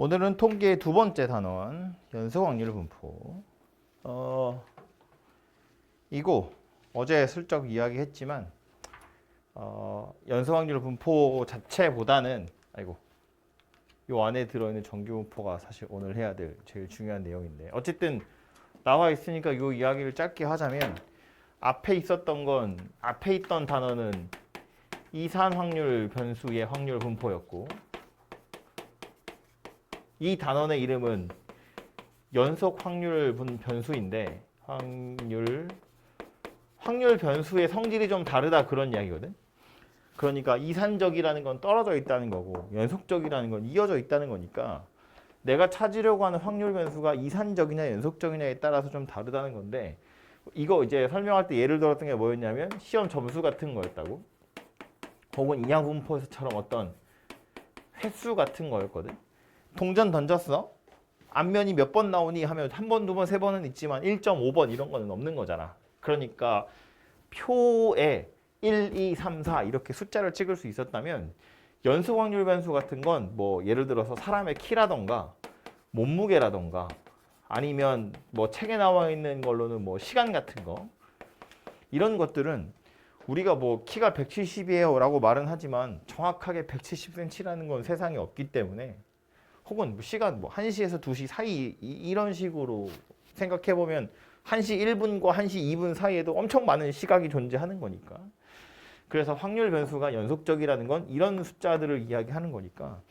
오늘은 통계의 두 번째 단원 연속 확률 분포. 이거 어제 슬쩍 이야기했지만 연속 확률 분포 자체보다는 요 안에 들어있는 정규 분포가 사실 오늘 해야 될 제일 중요한 내용인데, 어쨌든 나와 있으니까 요 이야기를 짧게 하자면, 앞에 있던 단어는 이산 확률 변수의 확률 분포였고, 이 단원의 이름은 연속 확률 변수인데, 확률 변수의 성질이 좀 다르다, 그런 이야기거든. 그러니까 이산적이라는 건 떨어져 있다는 거고, 연속적이라는 건 이어져 있다는 거니까, 내가 찾으려고 하는 확률 변수가 이산적이냐 연속적이냐에 따라서 좀 다르다는 건데, 이거 이제 설명할 때 예를 들었던 게 뭐였냐면 시험 점수 같은 거였다고, 혹은 인양 분포에서처럼 어떤 횟수 같은 거였거든. 동전 던졌어. 앞면이 몇 번 나오니 하면 한 번, 두 번, 세 번은 있지만 1.5번 이런 거는 없는 거잖아. 그러니까 표에 1, 2, 3, 4 이렇게 숫자를 찍을 수 있었다면, 연속 확률 변수 같은 건 뭐 예를 들어서 사람의 키라던가 몸무게라던가, 아니면 뭐 책에 나와 있는 걸로는 뭐 시간 같은 거, 이런 것들은 우리가 뭐 키가 170이에요 라고 말은 하지만 정확하게 170cm라는 건 세상에 없기 때문에, 혹은 뭐 시간 뭐 1시에서 2시 사이 이런 식으로 생각해 보면 1시 1분과 1시 2분 사이에도 엄청 많은 시각이 존재하는 거니까. 그래서 확률 변수가 연속적이라는 건 이런 숫자들을 이야기하는 거니까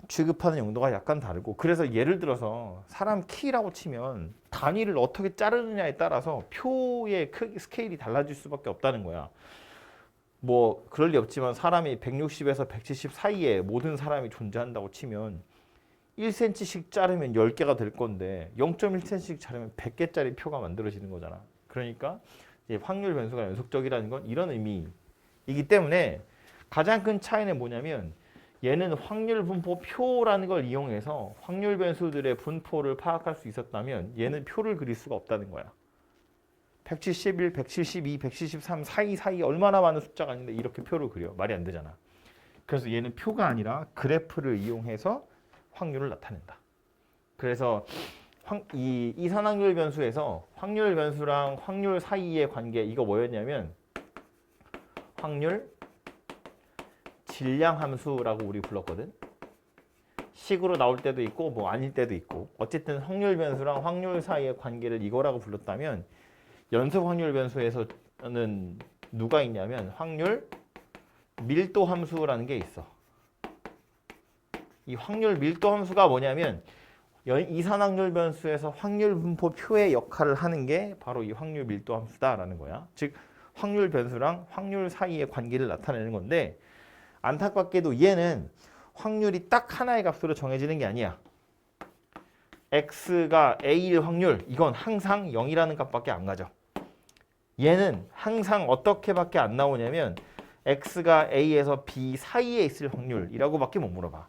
취급하는 용도가 약간 다르고, 그래서 예를 들어서 사람 키라고 치면 단위를 어떻게 자르느냐에 따라서 표의 크기 스케일이 달라질 수밖에 없다는 거야. 뭐 그럴 리 없지만 사람이 160에서 170 사이에 모든 사람이 존재한다고 치면 1cm씩 자르면 10개가 될 건데 0.1cm씩 자르면 100개짜리 표가 만들어지는 거잖아. 그러니까 이제 확률 변수가 연속적이라는 건 이런 의미이기 때문에, 가장 큰 차이는 뭐냐면, 얘는 확률 분포 표라는 걸 이용해서 확률 변수들의 분포를 파악할 수 있었다면, 얘는 표를 그릴 수가 없다는 거야. 171, 172, 173 사이 얼마나 많은 숫자가 있는데 이렇게 표를 그려. 말이 안 되잖아. 그래서 얘는 표가 아니라 그래프를 이용해서 확률을 나타낸다. 그래서 이 이산확률 변수에서 확률 변수랑 확률 사이의 관계, 이거 뭐였냐면 확률 질량 함수라고 우리 불렀거든. 식으로 나올 때도 있고 뭐 아닐 때도 있고, 어쨌든 확률 변수랑 확률 사이의 관계를 이거라고 불렀다면, 연속 확률 변수에서는 누가 있냐면 확률 밀도 함수라는 게 있어. 이 확률 밀도 함수가 뭐냐면, 이산확률 변수에서 확률 분포 표의 역할을 하는 게 바로 이 확률 밀도 함수다라는 거야. 즉 확률 변수랑 확률 사이의 관계를 나타내는 건데, 안타깝게도 얘는 확률이 딱 하나의 값으로 정해지는 게 아니야. x가 a일 확률, 이건 항상 0이라는 값밖에 안 가져. 얘는 항상 어떻게밖에 안 나오냐면 x가 a에서 b 사이에 있을 확률이라고밖에 못 물어봐.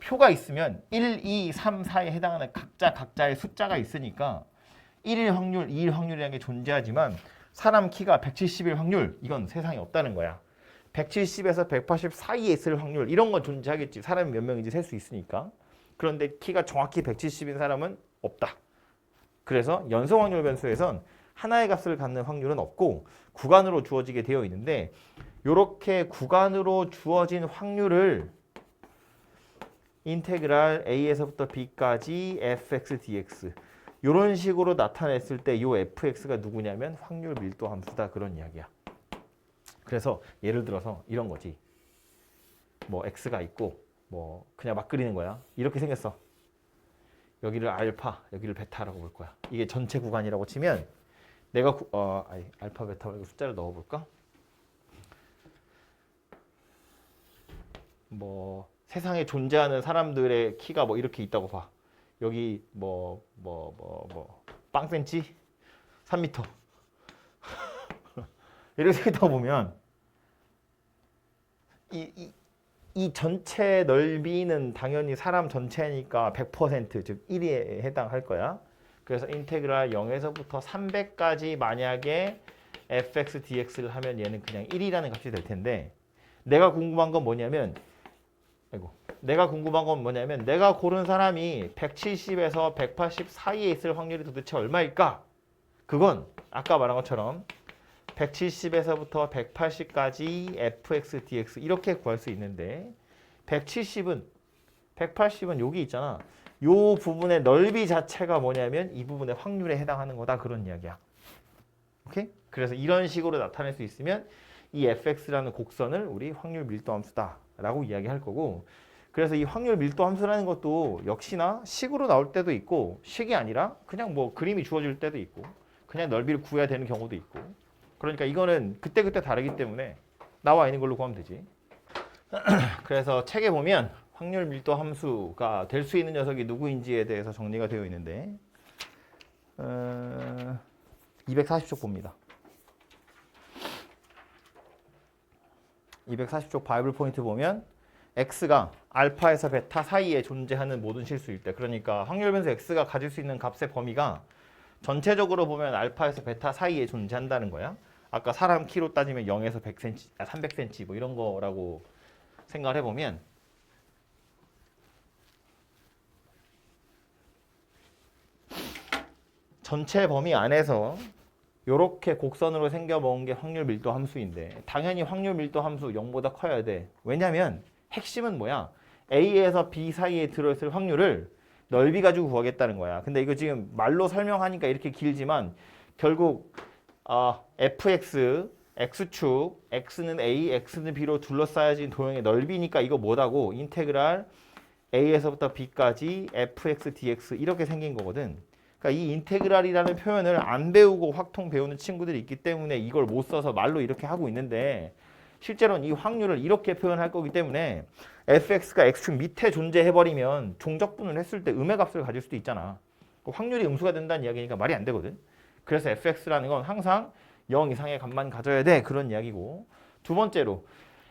표가 있으면 1, 2, 3, 4에 해당하는 각자의 숫자가 있으니까 1일 확률, 2일 확률이라는 게 존재하지만, 사람 키가 170일 확률, 이건 세상에 없다는 거야. 170에서 180 사이에 있을 확률, 이런 건 존재하겠지. 사람이 몇 명인지 셀 수 있으니까. 그런데 키가 정확히 170인 사람은 없다. 그래서 연속 확률 변수에선 하나의 값을 갖는 확률은 없고 구간으로 주어지게 되어 있는데, 이렇게 구간으로 주어진 확률을 인테그랄 a에서부터 b까지 fx dx 이런 식으로 나타냈을 때 이 fx가 누구냐면 확률 밀도 함수다, 그런 이야기야. 그래서 예를 들어서 이런 거지. 뭐 x가 있고 뭐 그냥 막 그리는 거야. 이렇게 생겼어. 여기를 알파, 여기를 베타라고 볼 거야. 이게 전체 구간이라고 치면, 내가 알파 베타 말고 숫자를 넣어볼까? 뭐 세상에 존재하는 사람들의 키가 뭐 이렇게 있다고 봐. 여기 빵센치 3m 이렇게 생겼다고 보면, 이 전체 넓이는 당연히 사람 전체니까 100%, 즉 1에 해당할 거야. 그래서 인테그랄 0에서부터 300까지 만약에 fx dx를 하면 얘는 그냥 1이라는 값이 될 텐데, 내가 궁금한 건 뭐냐면 아이고. 내가 궁금한 건 뭐냐면 내가 고른 사람이 170에서 180 사이에 있을 확률이 도대체 얼마일까? 그건 아까 말한 것처럼 170에서부터 180까지 fx, dx 이렇게 구할 수 있는데 170은 180은 여기 있잖아. 요 부분의 넓이 자체가 뭐냐면 이 부분의 확률에 해당하는 거다 그런 이야기야. 오케이? 그래서 이런 식으로 나타낼 수 있으면 이 fx라는 곡선을 우리 확률 밀도 함수다라고 이야기할 거고 그래서 이 확률 밀도 함수라는 것도 역시나 식으로 나올 때도 있고 식이 아니라 그냥 뭐 그림이 주어질 때도 있고 그냥 넓이를 구해야 되는 경우도 있고 그러니까 이거는 그때그때 다르기 때문에 나와 있는 걸로 구하면 되지. 그래서 책에 보면 확률 밀도 함수가 될 수 있는 녀석이 누구인지에 대해서 정리가 되어 있는데 240쪽 봅니다. 240쪽 바이블 포인트 보면 x가 알파에서 베타 사이에 존재하는 모든 실수일 때 그러니까 확률 변수 x가 가질 수 있는 값의 범위가 전체적으로 보면 알파에서 베타 사이에 존재한다는 거야. 아까 사람 키로 따지면 0에서 100cm, 300cm 뭐 이런 거라고 생각을 해보면 전체 범위 안에서 이렇게 곡선으로 생겨먹은 게 확률 밀도 함수인데 당연히 확률 밀도 함수 0보다 커야 돼. 왜냐면 핵심은 뭐야? A에서 B 사이에 들어있을 확률을 넓이 가지고 구하겠다는 거야. 근데 이거 지금 말로 설명하니까 이렇게 길지만 결국 fx, x축, x는 a, x는 b로 둘러싸여진 도형의 넓이니까 이거 뭐다고? 인테그랄 a에서부터 b까지 fx, dx 이렇게 생긴 거거든. 그러니까 이 인테그랄이라는 표현을 안 배우고 확통 배우는 친구들이 있기 때문에 이걸 못 써서 말로 이렇게 하고 있는데 실제로는 이 확률을 이렇게 표현할 거기 때문에 fx가 x축 밑에 존재해버리면 종적분을 했을 때 음의 값을 가질 수도 있잖아. 확률이 음수가 된다는 이야기니까 말이 안 되거든. 그래서 fx라는 건 항상 0 이상의 값만 가져야 돼 그런 이야기고 두 번째로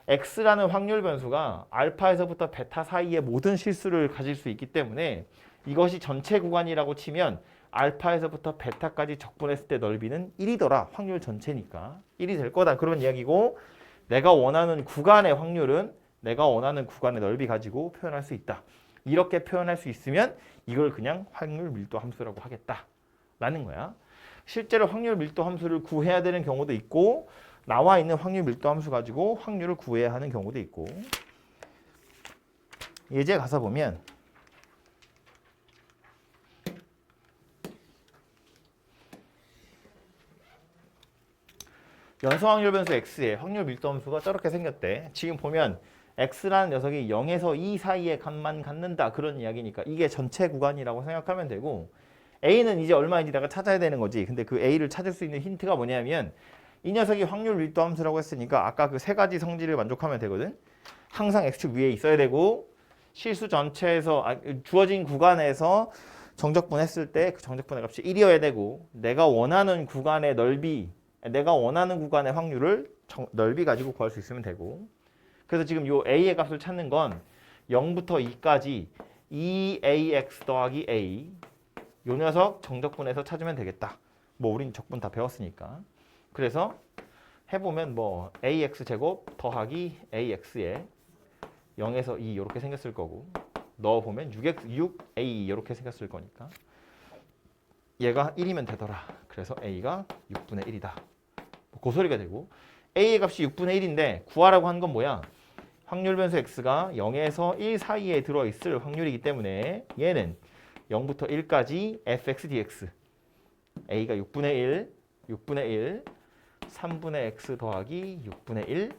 x라는 확률 변수가 알파에서부터 베타 사이의 모든 실수를 가질 수 있기 때문에 이것이 전체 구간이라고 치면 알파에서부터 베타까지 적분했을 때 넓이는 1이더라. 확률 전체니까 1이 될 거다 그런 이야기고 내가 원하는 구간의 확률은 내가 원하는 구간의 넓이 가지고 표현할 수 있다. 이렇게 표현할 수 있으면 이걸 그냥 확률 밀도 함수라고 하겠다라는 거야. 실제로 확률 밀도 함수를 구해야 되는 경우도 있고 나와 있는 확률 밀도 함수 가지고 확률을 구해야 하는 경우도 있고 예제 가서 보면 연소 확률 변수 x의 확률 밀도 함수가 저렇게 생겼대. 지금 보면 x라는 녀석이 0에서 2 사이의 값만 갖는다 그런 이야기니까 이게 전체 구간이라고 생각하면 되고 a는 이제 얼마인지 내가 찾아야 되는 거지. 근데 그 a를 찾을 수 있는 힌트가 뭐냐면 이 녀석이 확률 밀도 함수라고 했으니까 아까 그 세 가지 성질을 만족하면 되거든. 항상 x축 위에 있어야 되고 실수 전체에서 주어진 구간에서 정적분 했을 때 그 정적분의 값이 1이어야 되고 내가 원하는 구간의 넓이 내가 원하는 구간의 확률을 넓이 가지고 구할 수 있으면 되고 그래서 지금 요 a의 값을 찾는 건 0부터 2까지 2ax 더하기 a 요 녀석 정적분에서 찾으면 되겠다. 뭐 우린 적분 다 배웠으니까. 그래서 해보면 뭐 ax 제곱 더하기 ax에 0에서 2 이렇게 생겼을 거고 넣어보면 6a 이렇게 생겼을 거니까 얘가 1이면 되더라. 그래서 a가 6분의 1이다. 그 소리가 되고 a의 값이 6분의 1인데 구하라고 한 건 뭐야? 확률 변수 x가 0에서 1 사이에 들어있을 확률이기 때문에 얘는 0부터 1까지 fx dx a가 6분의 1, 6분의 1, 3분의 x 더하기 6분의 1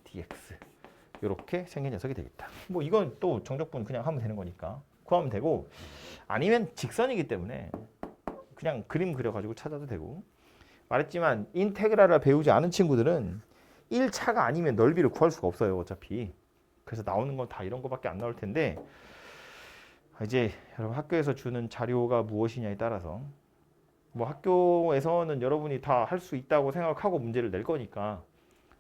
dx 이렇게 생긴 녀석이 되겠다. 뭐 이건 또 정적분 그냥 하면 되는 거니까 구하면 되고 아니면 직선이기 때문에 그냥 그림 그려가지고 찾아도 되고 말했지만 인테그랄을 배우지 않은 친구들은 1차가 아니면 넓이를 구할 수가 없어요 어차피. 그래서 나오는 건 다 이런 거밖에 안 나올 텐데 이제 여러분 학교에서 주는 자료가 무엇이냐에 따라서 뭐 학교에서는 여러분이 다 할 수 있다고 생각하고 문제를 낼 거니까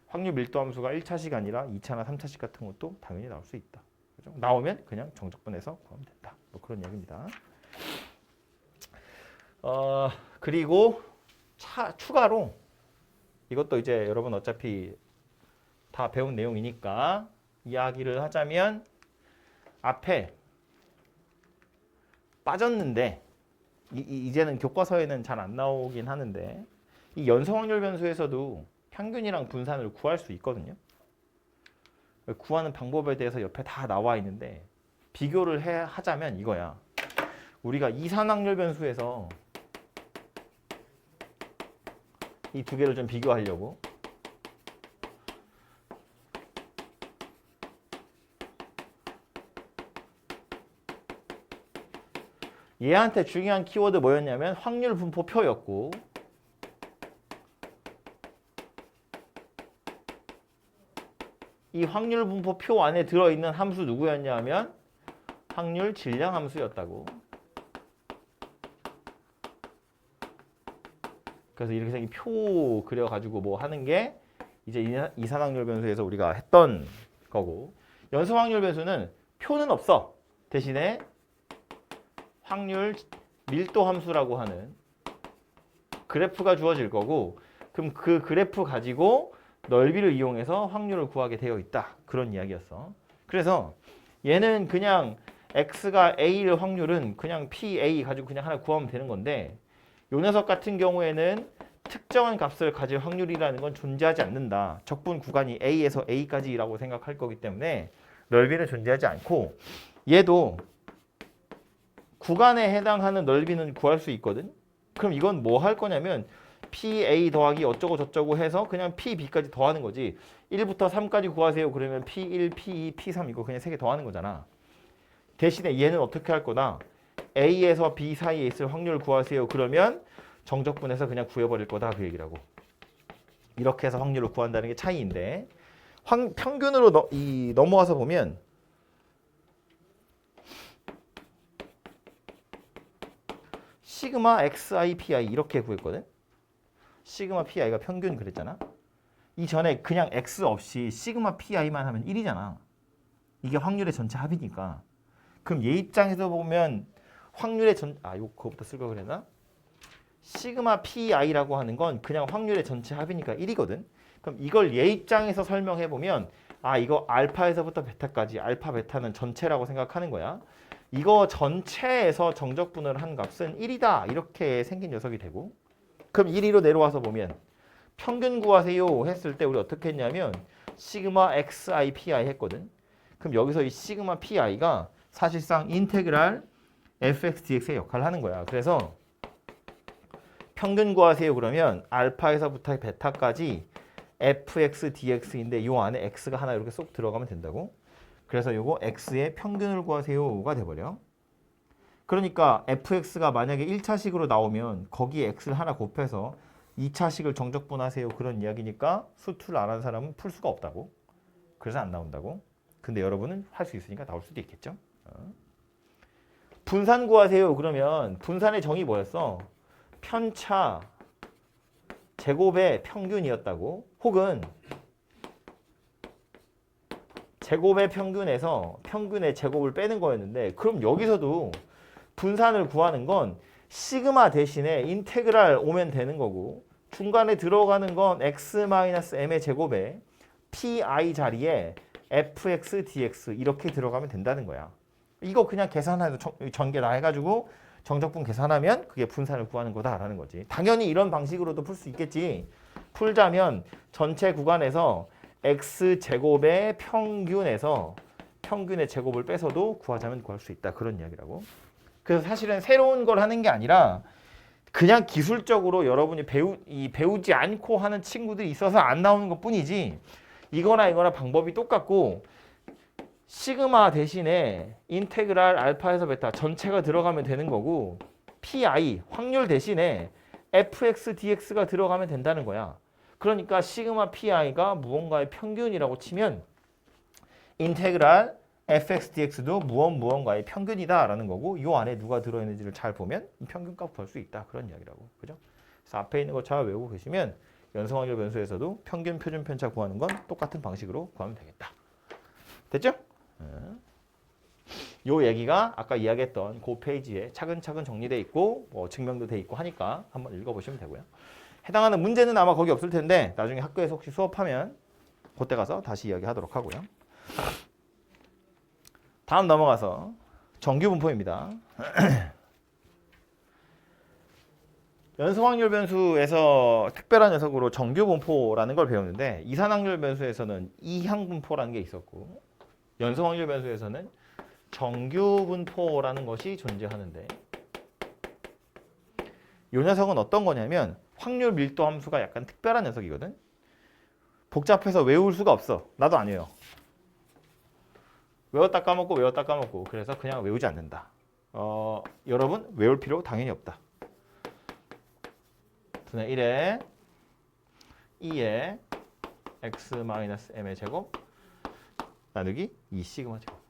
확률 밀도 함수가 1차식 아니라 2차나 3차식 같은 것도 당연히 나올 수 있다. 그죠? 나오면 그냥 정적분해서 구하면 된다. 뭐 그런 이야기입니다. 그리고 추가로 이것도 이제 여러분 어차피 다 배운 내용이니까 이야기를 하자면 앞에 빠졌는데 이제는 교과서에는 잘 안 나오긴 하는데 이 연속 확률 변수에서도 평균이랑 분산을 구할 수 있거든요. 구하는 방법에 대해서 옆에 다 나와 있는데 비교를 하자면 이거야. 우리가 이산 확률 변수에서 이 두 개를 좀 비교하려고 얘한테 중요한 키워드 뭐였냐면 확률 분포표였고 이 확률 분포표 안에 들어있는 함수 누구였냐면 확률 질량 함수였다고. 그래서 이렇게 생긴 표 그려가지고 뭐 하는 게 이제 이산 확률 변수에서 우리가 했던 거고 연속 확률 변수는 표는 없어. 대신에 확률 밀도 함수라고 하는 그래프가 주어질 거고 그럼 그 그래프 가지고 넓이를 이용해서 확률을 구하게 되어 있다. 그런 이야기였어. 그래서 얘는 그냥 x가 a일 확률은 그냥 PA 가지고 그냥 하나 구하면 되는 건데 요 녀석 같은 경우에는 특정한 값을 가질 확률이라는 건 존재하지 않는다. 적분 구간이 A에서 A까지라고 생각할 거기 때문에 넓이는 존재하지 않고 얘도 구간에 해당하는 넓이는 구할 수 있거든. 그럼 이건 뭐 할 거냐면 PA 더하기 어쩌고 저쩌고 해서 그냥 PB까지 더하는 거지. 1부터 3까지 구하세요. 그러면 P1, P2, P3 이거 그냥 3개 더하는 거잖아. 대신에 얘는 어떻게 할 거다? A에서 B 사이에 있을 확률 구하세요. 그러면 정적분해서 그냥 구해버릴 거다. 그 얘기라고. 이렇게 해서 확률을 구한다는 게 차이인데 평균으로 넘어와서 보면 시그마 xi pi 이렇게 구했거든. 시그마 pi가 평균 그랬잖아. 이전에 그냥 x 없이 시그마 pi만 하면 1이잖아. 이게 확률의 전체 합이니까. 그럼 얘 입장에서 보면 확률의 그거부터 쓸 걸 그랬나? 시그마 pi라고 하는 건 그냥 확률의 전체 합이니까 1이거든. 그럼 이걸 얘 입장에서 설명해 보면 이거 알파에서부터 베타까지 알파 베타는 전체라고 생각하는 거야. 이거 전체에서 정적분을 한 값은 1이다. 이렇게 생긴 녀석이 되고 그럼 1위로 내려와서 보면 평균 구하세요 했을 때 우리 어떻게 했냐면 시그마 xi pi 했거든. 그럼 여기서 이 시그마 pi가 사실상 인테그랄 fx dx의 역할을 하는 거야. 그래서 평균 구하세요 그러면 알파에서부터 베타까지 fx dx인데 요 안에 x가 하나 이렇게 쏙 들어가면 된다고. 그래서 요거 x의 평균을 구하세요가 돼버려. 그러니까 fx가 만약에 1차식으로 나오면 거기에 x를 하나 곱해서 2차식을 정적분하세요. 그런 이야기니까 수투를 안 하는 사람은 풀 수가 없다고. 그래서 안 나온다고. 근데 여러분은 할 수 있으니까 나올 수도 있겠죠. 분산 구하세요. 그러면 분산의 정의 뭐였어? 편차 제곱의 평균이었다고. 혹은 제곱의 평균에서 평균의 제곱을 빼는 거였는데 그럼 여기서도 분산을 구하는 건 시그마 대신에 인테그랄 오면 되는 거고 중간에 들어가는 건 x-m의 제곱에 pi 자리에 fx dx 이렇게 들어가면 된다는 거야. 이거 그냥 계산해도 전개 다 해가지고 정적분 계산하면 그게 분산을 구하는 거다라는 거지. 당연히 이런 방식으로도 풀 수 있겠지. 풀자면 전체 구간에서 x제곱의 평균에서 평균의 제곱을 빼서도 구하자면 구할 수 있다. 그런 이야기라고. 그래서 사실은 새로운 걸 하는 게 아니라 그냥 기술적으로 여러분이 배우지 않고 하는 친구들이 있어서 안 나오는 것 뿐이지 이거나 방법이 똑같고 시그마 대신에 인테그랄 알파에서 베타 전체가 들어가면 되는 거고 pi 확률 대신에 fx dx가 들어가면 된다는 거야. 그러니까 시그마 pi가 무언가의 평균이라고 치면 인테그랄 fx dx도 무언가의 평균이다라는 거고 이 안에 누가 들어있는지를 잘 보면 평균값 구할 수 있다. 그런 이야기라고. 그죠? 그래서 앞에 있는 거 잘 외우고 계시면 연속확률 변수에서도 평균, 표준, 편차 구하는 건 똑같은 방식으로 구하면 되겠다. 됐죠? 요 얘기가 아까 이야기했던 그 페이지에 차근차근 정리되어 있고 증명도 되어 있고 하니까 한번 읽어보시면 되고요. 해당하는 문제는 아마 거기 없을 텐데 나중에 학교에서 혹시 수업하면 그때 가서 다시 이야기하도록 하고요. 다음 넘어가서 정규 분포입니다. 연소 확률 변수에서 특별한 녀석으로 정규 분포라는 걸 배우는데 이산 확률 변수에서는 이항 분포라는 게 있었고 연소 확률 변수에서는 정규 분포라는 것이 존재하는데 이 녀석은 어떤 거냐면 확률 밀도 함수가 약간 특별한 녀석이거든. 복잡해서 외울 수가 없어. 나도 안 외워. 외웠다 까먹고 그래서 그냥 외우지 않는다. 여러분 외울 필요 당연히 없다. 분의 1에 2에 x-m의 제곱 나누기 2 시그마 제곱.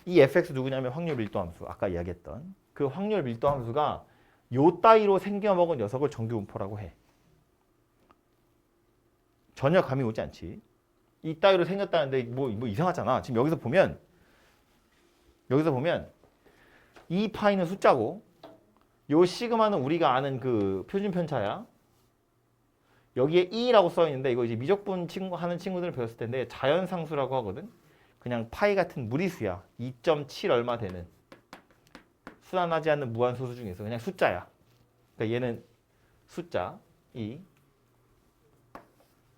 이 fx 누구냐면 확률 밀도 함수. 아까 이야기했던 그 확률 밀도 함수가 요 따위로 생겨먹은 녀석을 정규 분포라고 해. 전혀 감이 오지 않지. 이 따위로 생겼다는데 뭐 이상하잖아. 지금 여기서 보면 이 파이는 숫자고 요 시그마는 우리가 아는 그 표준 편차야. 여기에 2라고 써 있는데 이거 이제 미적분 하는 친구들을 배웠을 텐데 자연상수라고 하거든. 그냥 파이 같은 무리수야. 2.7 얼마 되는 순환하지 않는 무한소수 중에서 그냥 숫자야. 그러니까 얘는 숫자 2.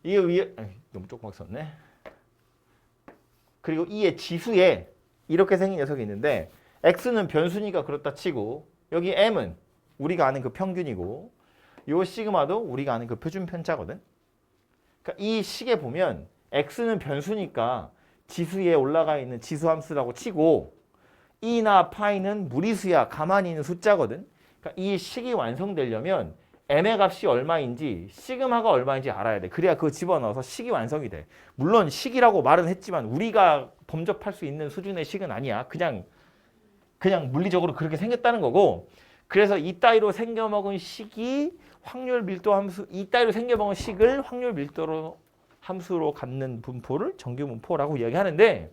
이게 위에 너무 조그맣게 썼네. 그리고 2의 지수에 이렇게 생긴 녀석이 있는데 x는 변수니까 그렇다 치고 여기 m은 우리가 아는 그 평균이고 요 시그마도 우리가 아는 그 표준 편차거든. 그러니까 이 식에 보면 x는 변수니까 지수에 올라가 있는 지수함수라고 치고 e나 파이는 무리수야. 가만히 있는 숫자거든. 그러니까 이 식이 완성되려면 m의 값이 얼마인지 시그마가 얼마인지 알아야 돼. 그래야 그거 집어넣어서 식이 완성이 돼. 물론 식이라고 말은 했지만 우리가 범접할 수 있는 수준의 식은 아니야. 그냥 물리적으로 그렇게 생겼다는 거고. 그래서 이 따위로 생겨먹은 식이 확률 밀도 함수, 이 따위로 생겨먹은 식을 확률 밀도 함수로 갖는 분포를 정규 분포라고 이야기하는데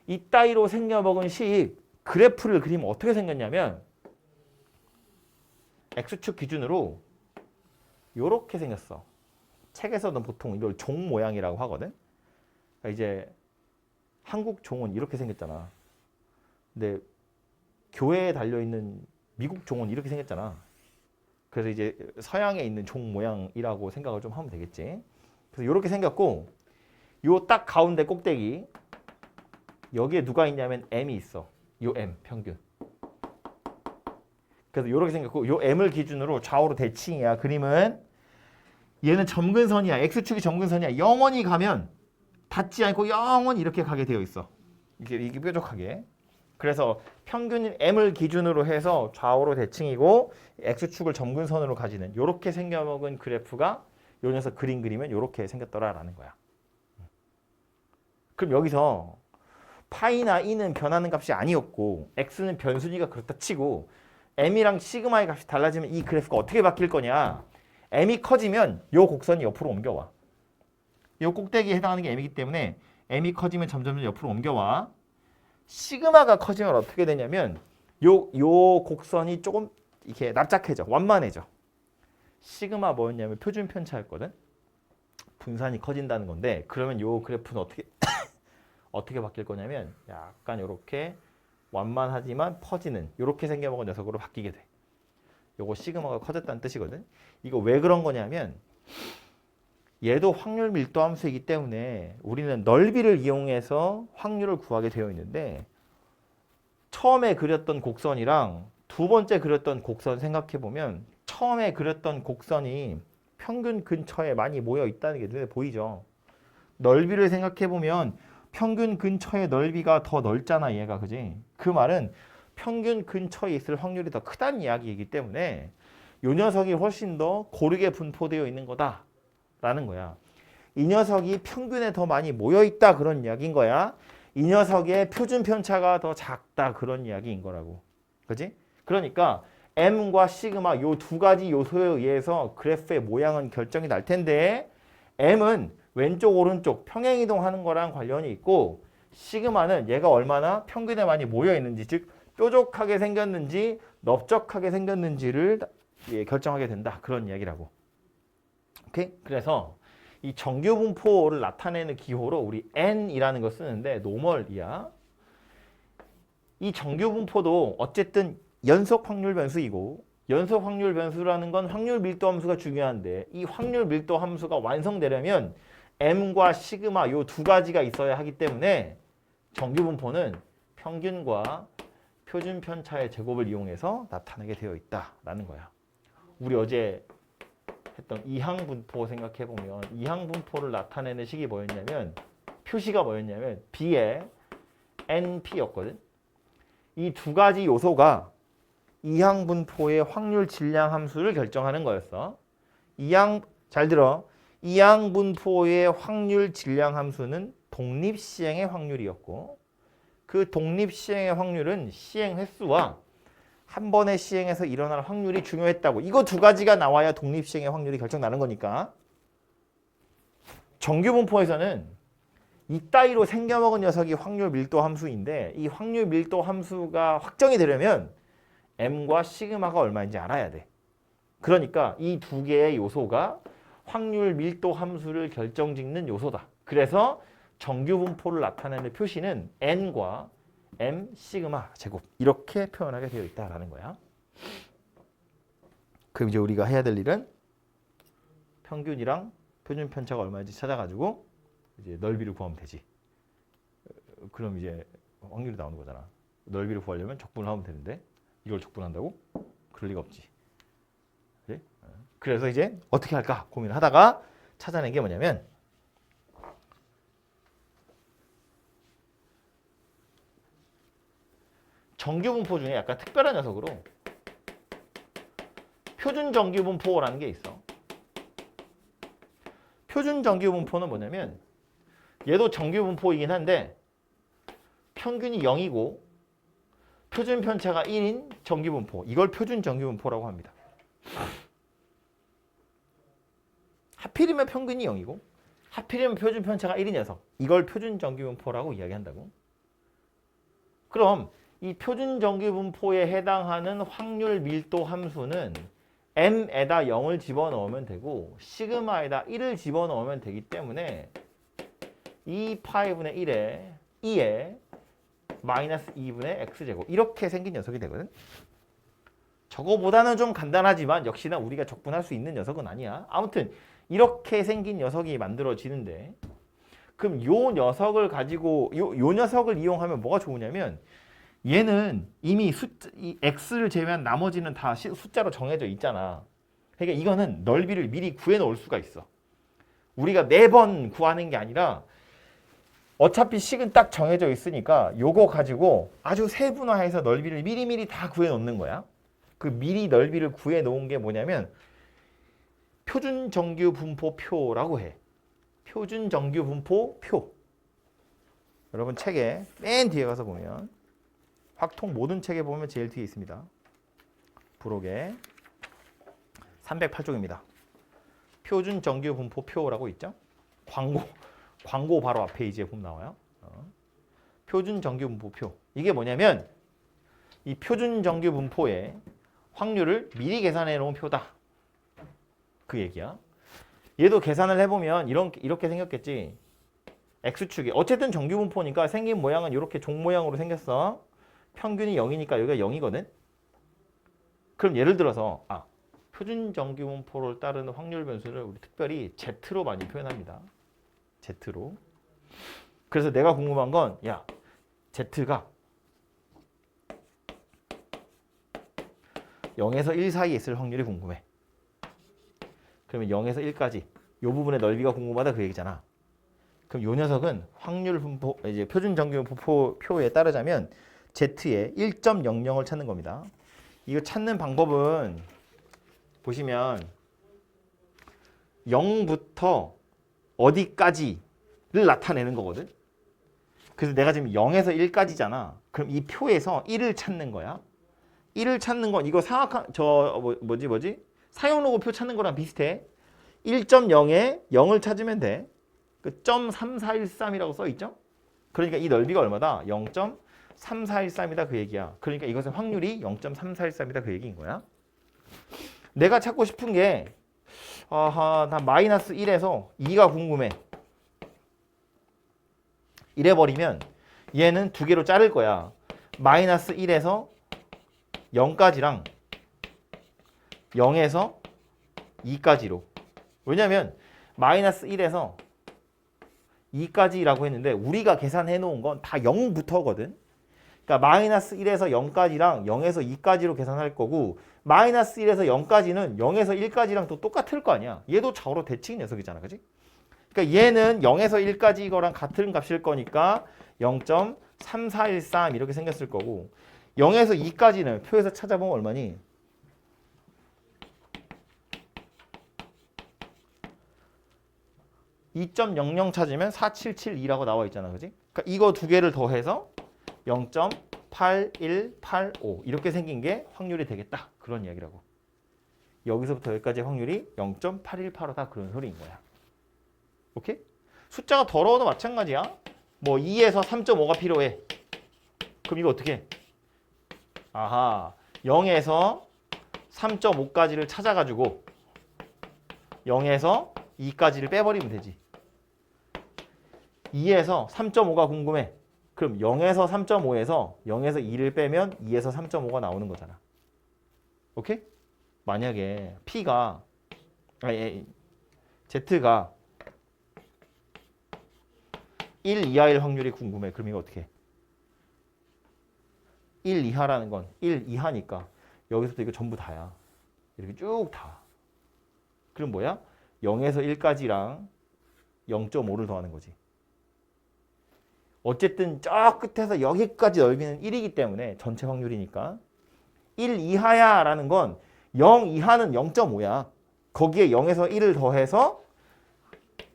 이 따위로 생겨먹은 식 그래프를 그리면 어떻게 생겼냐면 x축 기준으로 요렇게 생겼어. 책에서는 보통 이걸 종 모양이라고 하거든. 그러니까 이제 한국 종은 이렇게 생겼잖아. 근데 교회에 달려있는 미국 종은 이렇게 생겼잖아. 그래서 이제 서양에 있는 종 모양이라고 생각을 좀 하면 되겠지. 그래서 이렇게 생겼고 요 딱 가운데 꼭대기 여기에 누가 있냐면 m이 있어. 요 m 평균. 그래서 이렇게 생겼고 요 m을 기준으로 좌우로 대칭이야. 그림은 얘는 점근선이야. x축이 점근선이야. 영원히 가면 닿지 않고 영원히 이렇게 가게 되어 있어. 이게 뾰족하게. 그래서 평균 m을 기준으로 해서 좌우로 대칭이고 x축을 점근선으로 가지는 이렇게 생겨먹은 그래프가 요 녀석 그림 그리면 이렇게 생겼더라라는 거야. 그럼 여기서 파이나 e는 변하는 값이 아니었고 x는 변수니까 그렇다 치고 m이랑 시그마의 값이 달라지면 이 그래프가 어떻게 바뀔 거냐. m이 커지면 요 곡선이 옆으로 옮겨와. 요 꼭대기에 해당하는 게 m이기 때문에 m이 커지면 점점 옆으로 옮겨와. 시그마가 커지면 어떻게 되냐면 요 곡선이 조금 이렇게 납작해져. 완만해져. 시그마 뭐였냐면 표준 편차였거든. 분산이 커진다는 건데 그러면 요 그래프는 어떻게 바뀔 거냐면 약간 이렇게 완만하지만 퍼지는 이렇게 생겨먹은 녀석으로 바뀌게 돼. 요거 시그마가 커졌다는 뜻이거든. 이거 왜 그런 거냐면 얘도 확률 밀도 함수이기 때문에 우리는 넓이를 이용해서 확률을 구하게 되어 있는데 처음에 그렸던 곡선이랑 두 번째 그렸던 곡선 생각해보면 처음에 그렸던 곡선이 평균 근처에 많이 모여 있다는 게 눈에 보이죠. 넓이를 생각해보면 평균 근처의 넓이가 더 넓잖아 얘가. 그지? 그 말은 평균 근처에 있을 확률이 더 크다는 이야기이기 때문에 이 녀석이 훨씬 더 고르게 분포되어 있는 거다라는 거야. 이 녀석이 평균에 더 많이 모여있다 그런 이야기인 거야. 이 녀석의 표준 편차가 더 작다 그런 이야기인 거라고. 그지? 그러니까 m과 시그마 요 두 가지 요소에 의해서 그래프의 모양은 결정이 날 텐데 m은 왼쪽 오른쪽 평행이동하는 거랑 관련이 있고 시그마는 얘가 얼마나 평균에 많이 모여 있는지 즉 뾰족하게 생겼는지 넓적하게 생겼는지를 결정하게 된다 그런 이야기라고. 오케이? 그래서 이 정규 분포를 나타내는 기호로 우리 n이라는 거 쓰는데 노멀이야. 이 정규 분포도 어쨌든 연속 확률 변수이고 연속 확률 변수라는 건 확률 밀도 함수가 중요한데 이 확률 밀도 함수가 완성되려면 m과 시그마 요 두 가지가 있어야 하기 때문에 정규 분포는 평균과 표준 편차의 제곱을 이용해서 나타내게 되어 있다라는 거야. 우리 어제 했던 이항 분포 생각해 보면 이항 분포를 나타내는 식이 뭐였냐면 표시가 뭐였냐면 B의 NP였거든. 이 두 가지 요소가 이항 분포의 확률 질량 함수를 결정하는 거였어. 잘 들어. 이항 분포의 확률 질량 함수는 독립 시행의 확률이었고 그 독립 시행의 확률은 시행 횟수와 한 번의 시행에서 일어날 확률이 중요했다고. 이거 두 가지가 나와야 독립 시행의 확률이 결정나는 거니까. 정규 분포에서는 이따위로 생겨먹은 녀석이 확률 밀도 함수인데 이 확률 밀도 함수가 확정이 되려면 m과 시그마가 얼마인지 알아야 돼. 그러니까 이 두 개의 요소가 확률 밀도 함수를 결정짓는 요소다. 그래서 정규 분포를 나타내는 표시는 n과 m 시그마 제곱 이렇게 표현하게 되어 있다라는 거야. 그럼 이제 우리가 해야 될 일은 평균이랑 표준 편차가 얼마인지 찾아가지고 이제 넓이를 구하면 되지. 그럼 이제 확률이 나오는 거잖아. 넓이를 구하려면 적분을 하면 되는데 이걸 적분한다고? 그럴 리가 없지. 그래? 그래서 이제 어떻게 할까 고민을 하다가 찾아낸 게 뭐냐면 정규 분포 중에 약간 특별한 녀석으로 표준 정규 분포라는 게 있어. 표준 정규 분포는 뭐냐면 얘도 정규 분포이긴 한데 평균이 0이고 표준 편차가 1인 정규 분포. 이걸 표준 정규 분포라고 합니다. 하필이면 평균이 0이고 하필이면 표준 편차가 1인 녀석. 이걸 표준 정규 분포라고 이야기한다고. 그럼 이 표준 정규 분포에 해당하는 확률 밀도 함수는 m에다 0을 집어넣으면 되고 시그마에다 1을 집어넣으면 되기 때문에 2파이분의 1에 2에 마이너스 2분의 x제곱 이렇게 생긴 녀석이 되거든. 저거보다는 좀 간단하지만 역시나 우리가 적분할 수 있는 녀석은 아니야. 아무튼 이렇게 생긴 녀석이 만들어지는데 그럼 요 녀석을 가지고 요 녀석을 이용하면 뭐가 좋으냐면 얘는 이미 이 x를 제외한 나머지는 다 숫자로 정해져 있잖아. 그러니까 이거는 넓이를 미리 구해 놓을 수가 있어. 우리가 매번 구하는 게 아니라 어차피 식은 딱 정해져 있으니까 요거 가지고 아주 세분화해서 넓이를 미리미리 다 구해 놓는 거야. 그 미리 넓이를 구해 놓은 게 뭐냐면 표준 정규 분포표라고 해. 표준 정규 분포표. 여러분 책에 맨 뒤에 가서 보면 확통 모든 책에 보면 제일 뒤에 있습니다. 부록에 308쪽입니다. 표준 정규 분포표라고 있죠? 광고 바로 앞 페이지에 보면 나와요. 표준 정규 분포표. 이게 뭐냐면 이 표준 정규 분포의 확률을 미리 계산해 놓은 표다. 그 얘기야. 얘도 계산을 해보면 이렇게 생겼겠지. X축이. 어쨌든 정규 분포니까 생긴 모양은 이렇게 종 모양으로 생겼어. 평균이 0이니까 여기가 0이거든. 그럼 예를 들어서 표준 정규 분포를 따르는 확률 변수를 우리 특별히 Z로 많이 표현합니다. Z로. 그래서 내가 궁금한 건 Z가 0에서 1 사이에 있을 확률이 궁금해. 그러면 0에서 1까지 이 부분의 넓이가 궁금하다 그 얘기잖아. 그럼 이 녀석은 확률 분포 이제 표준 정규 분포표에 따르자면 Z에 1.00을 찾는 겁니다. 이거 찾는 방법은 보시면 0부터 어디까지를 나타내는 거거든. 그래서 내가 지금 0에서 1까지잖아. 그럼 이 표에서 1을 찾는 거야. 1을 찾는 건 이거 뭐지? 사용로그표 찾는 거랑 비슷해. 1.0에 0을 찾으면 돼. 그 0.3413이라고 써 있죠? 그러니까 이 넓이가 얼마다? 0.3413이다 그 얘기야. 그러니까 이것의 확률이 0.3413이다 그 얘기인 거야. 내가 찾고 싶은 게 아하, 나 마이너스 1에서 2가 궁금해. 이래버리면 얘는 두 개로 자를 거야. 마이너스 1에서 0까지랑 0에서 2까지로. 왜냐면 마이너스 1에서 2까지라고 했는데 우리가 계산해 놓은 건 다 0부터거든. 그러니까 마이너스 1에서 0까지랑 0에서 2까지로 계산할 거고 마이너스 1에서 0까지는 0에서 1까지랑 또 똑같을 거 아니야. 얘도 좌우로 대칭 녀석이잖아. 그지? 그러니까 얘는 0에서 1까지 이거랑 같은 값일 거니까 0.3413 이렇게 생겼을 거고 0에서 2까지는 표에서 찾아보면 얼마니? 2.00 찾으면 4772라고 나와 있잖아. 그지? 그러니까 이거 두 개를 더해서 0.8185 이렇게 생긴 게 확률이 되겠다. 그런 이야기라고. 여기서부터 여기까지 확률이 0.8185다. 그런 소리인 거야. 오케이? 숫자가 더러워도 마찬가지야. 뭐 2에서 3.5가 필요해. 그럼 이거 어떻게 해? 아하, 0에서 3.5까지를 찾아가지고 0에서 2까지를 빼버리면 되지. 2에서 3.5가 궁금해. 그럼 0에서 3.5에서 0에서 2를 빼면 2에서 3.5가 나오는 거잖아. 오케이? 만약에 P가 Z가 1 이하일 확률이 궁금해. 그럼 이거 어떻게 해? 1 이하라는 건 1 이하니까 여기서부터 이거 전부 다야. 이렇게 쭉 다. 그럼 뭐야? 0에서 1까지랑 0.5를 더하는 거지. 어쨌든 저 끝에서 여기까지 넓이는 1이기 때문에 전체 확률이니까 1 이하야 라는 건 0 이하는 0.5야. 거기에 0에서 1을 더해서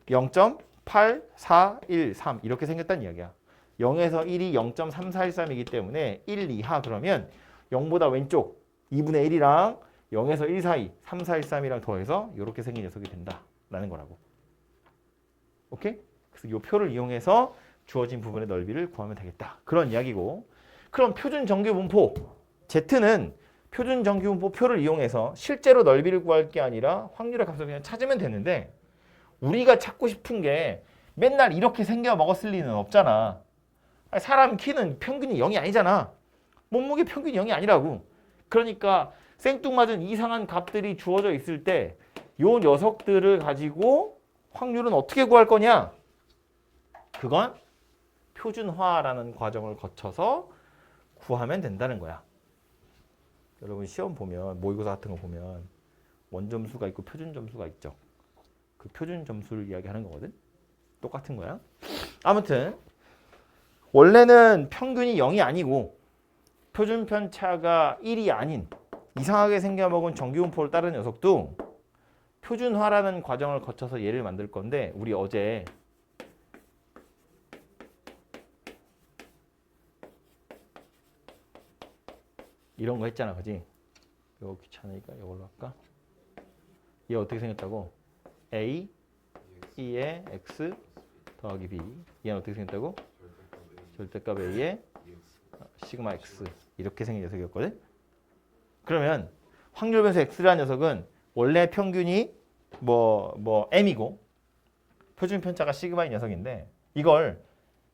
0.8413 이렇게 생겼다는 이야기야. 0에서 1이 0.3413이기 때문에 1 이하 그러면 0보다 왼쪽 2분의 1이랑 0에서 1 사이 3413이랑 더해서 이렇게 생긴 녀석이 된다라는 거라고. 오케이? 그래서 이 표를 이용해서 주어진 부분의 넓이를 구하면 되겠다. 그런 이야기고. 그럼 표준 정규 분포 Z는 표준 정규 분포 표를 이용해서 실제로 넓이를 구할 게 아니라 확률의 값을 그냥 찾으면 되는데 우리가 찾고 싶은 게 맨날 이렇게 생겨 먹었을 리는 없잖아. 사람 키는 평균이 0이 아니잖아. 몸무게 평균이 0이 아니라고. 그러니까 생뚱맞은 이상한 값들이 주어져 있을 때 요 녀석들을 가지고 확률은 어떻게 구할 거냐? 그건 표준화라는 과정을 거쳐서 구하면 된다는 거야. 여러분 시험 보면 모의고사 같은 거 보면 원점수가 있고 표준 점수가 있죠. 그 표준 점수를 이야기하는 거거든. 똑같은 거야. 아무튼 원래는 평균이 0이 아니고 표준 편차가 1이 아닌 이상하게 생겨먹은 정규분포를 따르는 녀석도 표준화라는 과정을 거쳐서 얘를 만들 건데 우리 어제 이런 거 했잖아. 그지? 이거 귀찮으니까 이걸로 할까? 얘 어떻게 생겼다고? A, E의 X 더하기 B. 얘는 어떻게 생겼다고? 절대값 A의 시그마 X. 이렇게 생긴 녀석이었거든? 그러면 확률 변수 X라는 녀석은 원래 평균이 뭐 M이고 표준 편차가 시그마인 녀석인데 이걸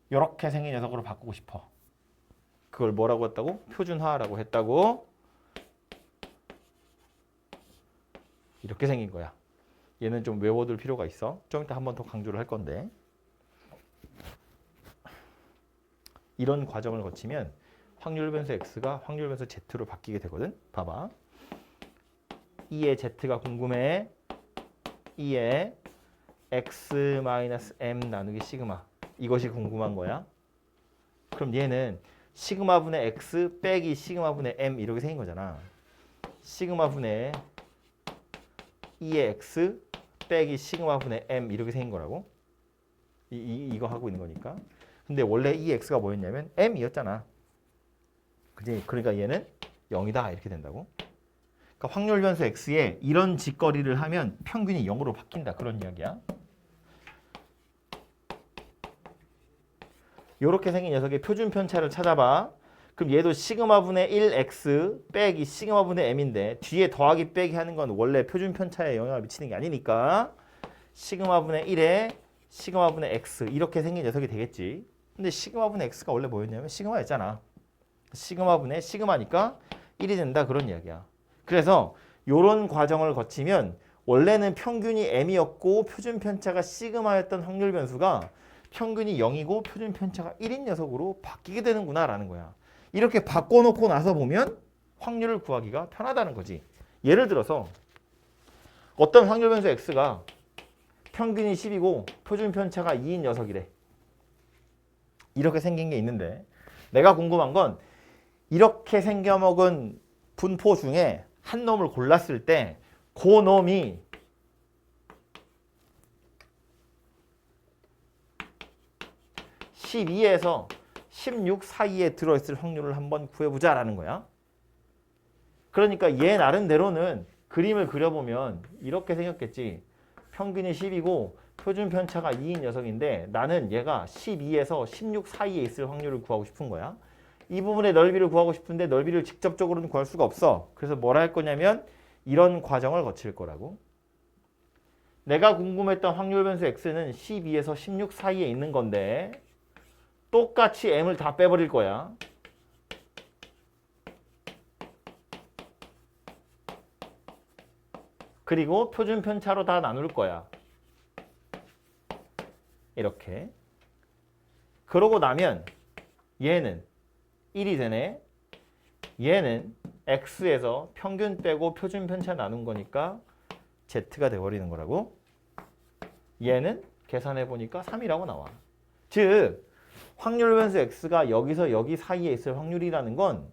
이렇게 생긴 녀석으로 바꾸고 싶어. 그걸 뭐라고 했다고? 표준화라고 했다고. 이렇게 생긴 거야. 얘는 좀 외워둘 필요가 있어. 좀 이따 한 번 더 강조를 할 건데. 이런 과정을 거치면 확률 변수 X가 확률 변수 Z로 바뀌게 되거든. 봐봐. 2의 Z가 궁금해. 2의 X-M 나누기 시그마. 이것이 궁금한 거야. 그럼 얘는 시그마 분의 X 빼기 시그마 분의 M 이렇게 생긴 거잖아. 시그마 분의 2의 X 빼기 시그마 분의 M 이렇게 생긴 거라고. 이거 하고 있는 거니까. 근데 원래 이 X가 뭐였냐면 M이었잖아. 그지? 그러니까 얘는 0이다 이렇게 된다고. 그러니까 확률 변수 X에 이런 짓거리를 하면 평균이 0으로 바뀐다. 그런 이야기야. 이렇게 생긴 녀석의 표준 편차를 찾아봐. 그럼 얘도 시그마분의 1x 빼기 시그마분의 m인데 뒤에 더하기 빼기 하는 건 원래 표준 편차에 영향을 미치는 게 아니니까 시그마분의 1에 시그마분의 x 이렇게 생긴 녀석이 되겠지. 근데 시그마분의 x가 원래 뭐였냐면 시그마였잖아. 시그마분의 시그마니까 1이 된다 그런 이야기야. 그래서 이런 과정을 거치면 원래는 평균이 m이었고 표준 편차가 시그마였던 확률 변수가 평균이 0이고 표준 편차가 1인 녀석으로 바뀌게 되는구나 라는 거야. 이렇게 바꿔놓고 나서 보면 확률을 구하기가 편하다는 거지. 예를 들어서 어떤 확률 변수 x가 평균이 10이고 표준 편차가 2인 녀석이래. 이렇게 생긴 게 있는데 내가 궁금한 건 이렇게 생겨먹은 분포 중에 한 놈을 골랐을 때 그 놈이 (12에서) 16 사이에 들어있을 확률을 한번 구해보자라는 거야. 그러니까 얘 나름대로는 그림을 그려보면 이렇게 생겼겠지. 평균이 10이고 표준 편차가 2인 녀석인데 나는 얘가 12에서 16 사이에 있을 확률을 구하고 싶은 거야. 이 부분의 넓이를 구하고 싶은데 넓이를 직접적으로는 구할 수가 없어. 그래서 뭘 할 거냐면 이런 과정을 거칠 거라고. 내가 궁금했던 확률 변수 x는 12에서 16 사이에 있는 건데 똑같이 m을 다 빼버릴 거야. 그리고 표준 편차로 다 나눌 거야. 이렇게. 그러고 나면 얘는 1이 되네. 얘는 x에서 평균 빼고 표준 편차 나눈 거니까 z가 돼버리는 거라고. 얘는 계산해 보니까 3이라고 나와. 즉 확률 변수 x가 여기서 여기 사이에 있을 확률이라는 건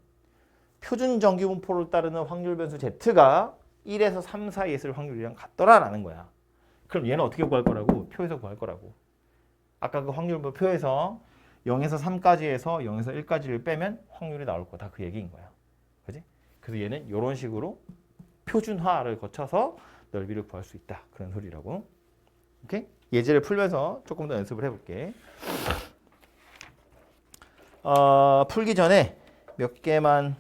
표준 정규 분포를 따르는 확률 변수 z가 1에서 3 사이에 있을 확률이랑 같더라라는 거야. 그럼 얘는 어떻게 구할 거라고? 표에서 구할 거라고. 아까 그 확률 표에서 0에서 3까지 해서 0에서 1까지를 빼면 확률이 나올 거다. 그 얘기인 거야. 그지? 그래서 얘는 이런 식으로 표준화를 거쳐서 넓이를 구할 수 있다. 그런 소리라고. 오케이? 예제를 풀면서 조금 더 연습을 해볼게. 풀기 전에 몇 개만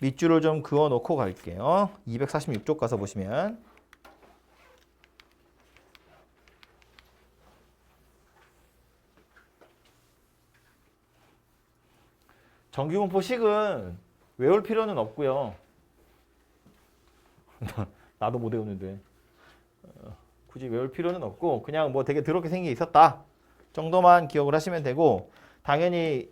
밑줄을 좀 그어 놓고 갈게요. 246쪽 가서 보시면 정규분포식은 외울 필요는 없고요. 나도 못 외우는데 굳이 외울 필요는 없고 그냥 뭐 되게 더럽게 생긴 게 있었다 정도만 기억을 하시면 되고 당연히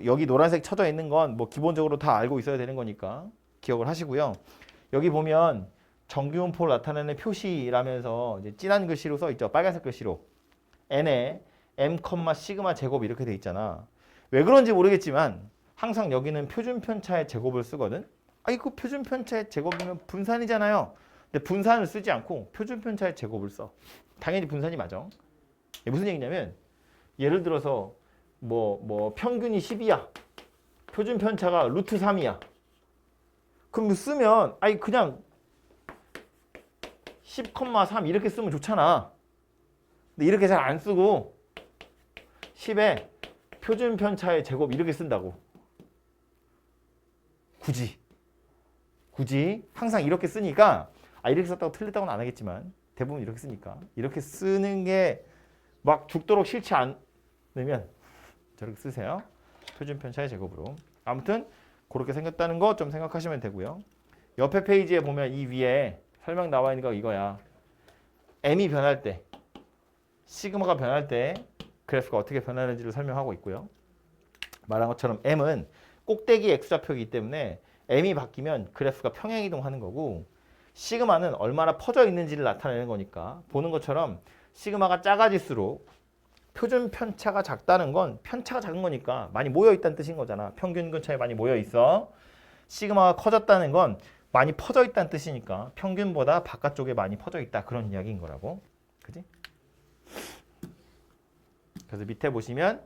여기 노란색 쳐져 있는 건 뭐 기본적으로 다 알고 있어야 되는 거니까 기억을 하시고요. 여기 보면 정규분포를 나타내는 표시라면서 이제 진한 글씨로 써 있죠. 빨간색 글씨로 n에 m, 시그마 제곱 이렇게 돼 있잖아. 왜 그런지 모르겠지만 항상 여기는 표준 편차의 제곱을 쓰거든. 이거 표준 편차의 제곱이면 분산이잖아요. 근데 분산을 쓰지 않고 표준 편차의 제곱을 써. 당연히 분산이 맞아. 무슨 얘기냐면 예를 들어서 뭐 평균이 10이야. 표준 편차가 루트 3이야. 그럼 쓰면 그냥 10,3 이렇게 쓰면 좋잖아. 근데 이렇게 잘 안 쓰고 10에 표준 편차의 제곱 이렇게 쓴다고. 굳이 항상 이렇게 쓰니까 이렇게 썼다고 틀렸다고는 안 하겠지만 대부분 이렇게 쓰니까 이렇게 쓰는 게 막 죽도록 싫지 않으면 저렇게 쓰세요. 표준 편차의 제곱으로. 아무튼 그렇게 생겼다는 거 좀 생각하시면 되고요. 옆에 페이지에 보면 이 위에 설명 나와 있는 거 이거야. m이 변할 때, 시그마가 변할 때 그래프가 어떻게 변하는지를 설명하고 있고요. 말한 것처럼 m은 꼭대기 x좌표이기 때문에 m이 바뀌면 그래프가 평행이동하는 거고 시그마는 얼마나 퍼져 있는지를 나타내는 거니까 보는 것처럼 시그마가 작아질수록 표준 편차가 작다는 건 편차가 작은 거니까 많이 모여 있다는 뜻인 거잖아. 평균 근처에 많이 모여 있어. 시그마가 커졌다는 건 많이 퍼져 있다는 뜻이니까 평균보다 바깥쪽에 많이 퍼져 있다. 그런 이야기인 거라고. 그지? 그래서 밑에 보시면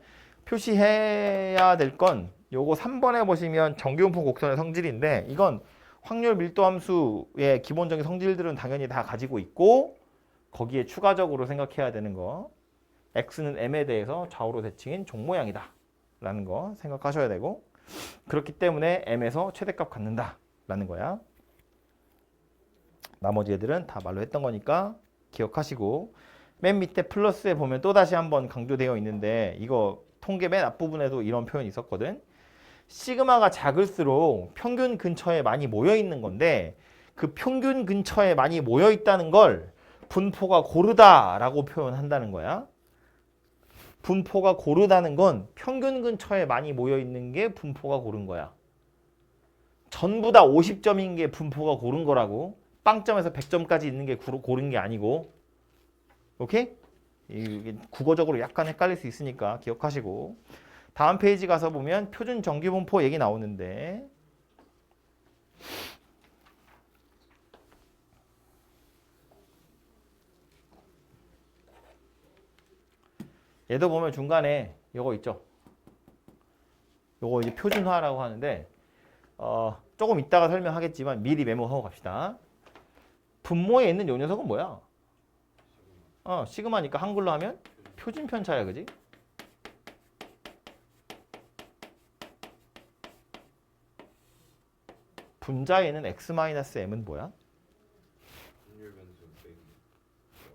표시해야 될 건 요거 3번에 보시면 정규분포 곡선의 성질인데 이건 확률 밀도 함수의 기본적인 성질들은 당연히 다 가지고 있고 거기에 추가적으로 생각해야 되는 거 x는 m에 대해서 좌우로 대칭인 종 모양이다 라는 거 생각하셔야 되고 그렇기 때문에 m에서 최대값 갖는다라는 거야. 나머지 애들은 다 말로 했던 거니까 기억하시고 맨 밑에 플러스에 보면 또다시 한번 강조되어 있는데 이거 통계 맨 앞부분에도 이런 표현이 있었거든. 시그마가 작을수록 평균 근처에 많이 모여 있는 건데 그 평균 근처에 많이 모여 있다는 걸 분포가 고르다라고 표현한다는 거야. 분포가 고르다는 건 평균 근처에 많이 모여 있는 게 분포가 고른 거야. 전부 다 50점인 게 분포가 고른 거라고. 빵점에서 100점까지 있는 게 고른 게 아니고. 오케이? 이게 국어적으로 약간 헷갈릴 수 있으니까 기억하시고. 다음 페이지 가서 보면 표준 정규 분포 얘기 나오는데 얘도 보면 중간에 요거 있죠. 요거 이제 표준화라고 하는데 조금 이따가 설명하겠지만 미리 메모하고 갑시다. 분모에 있는 요 녀석은 뭐야? 시그마니까 한글로 하면 표준 편차야, 그지? 분자에는 x-m은 뭐야?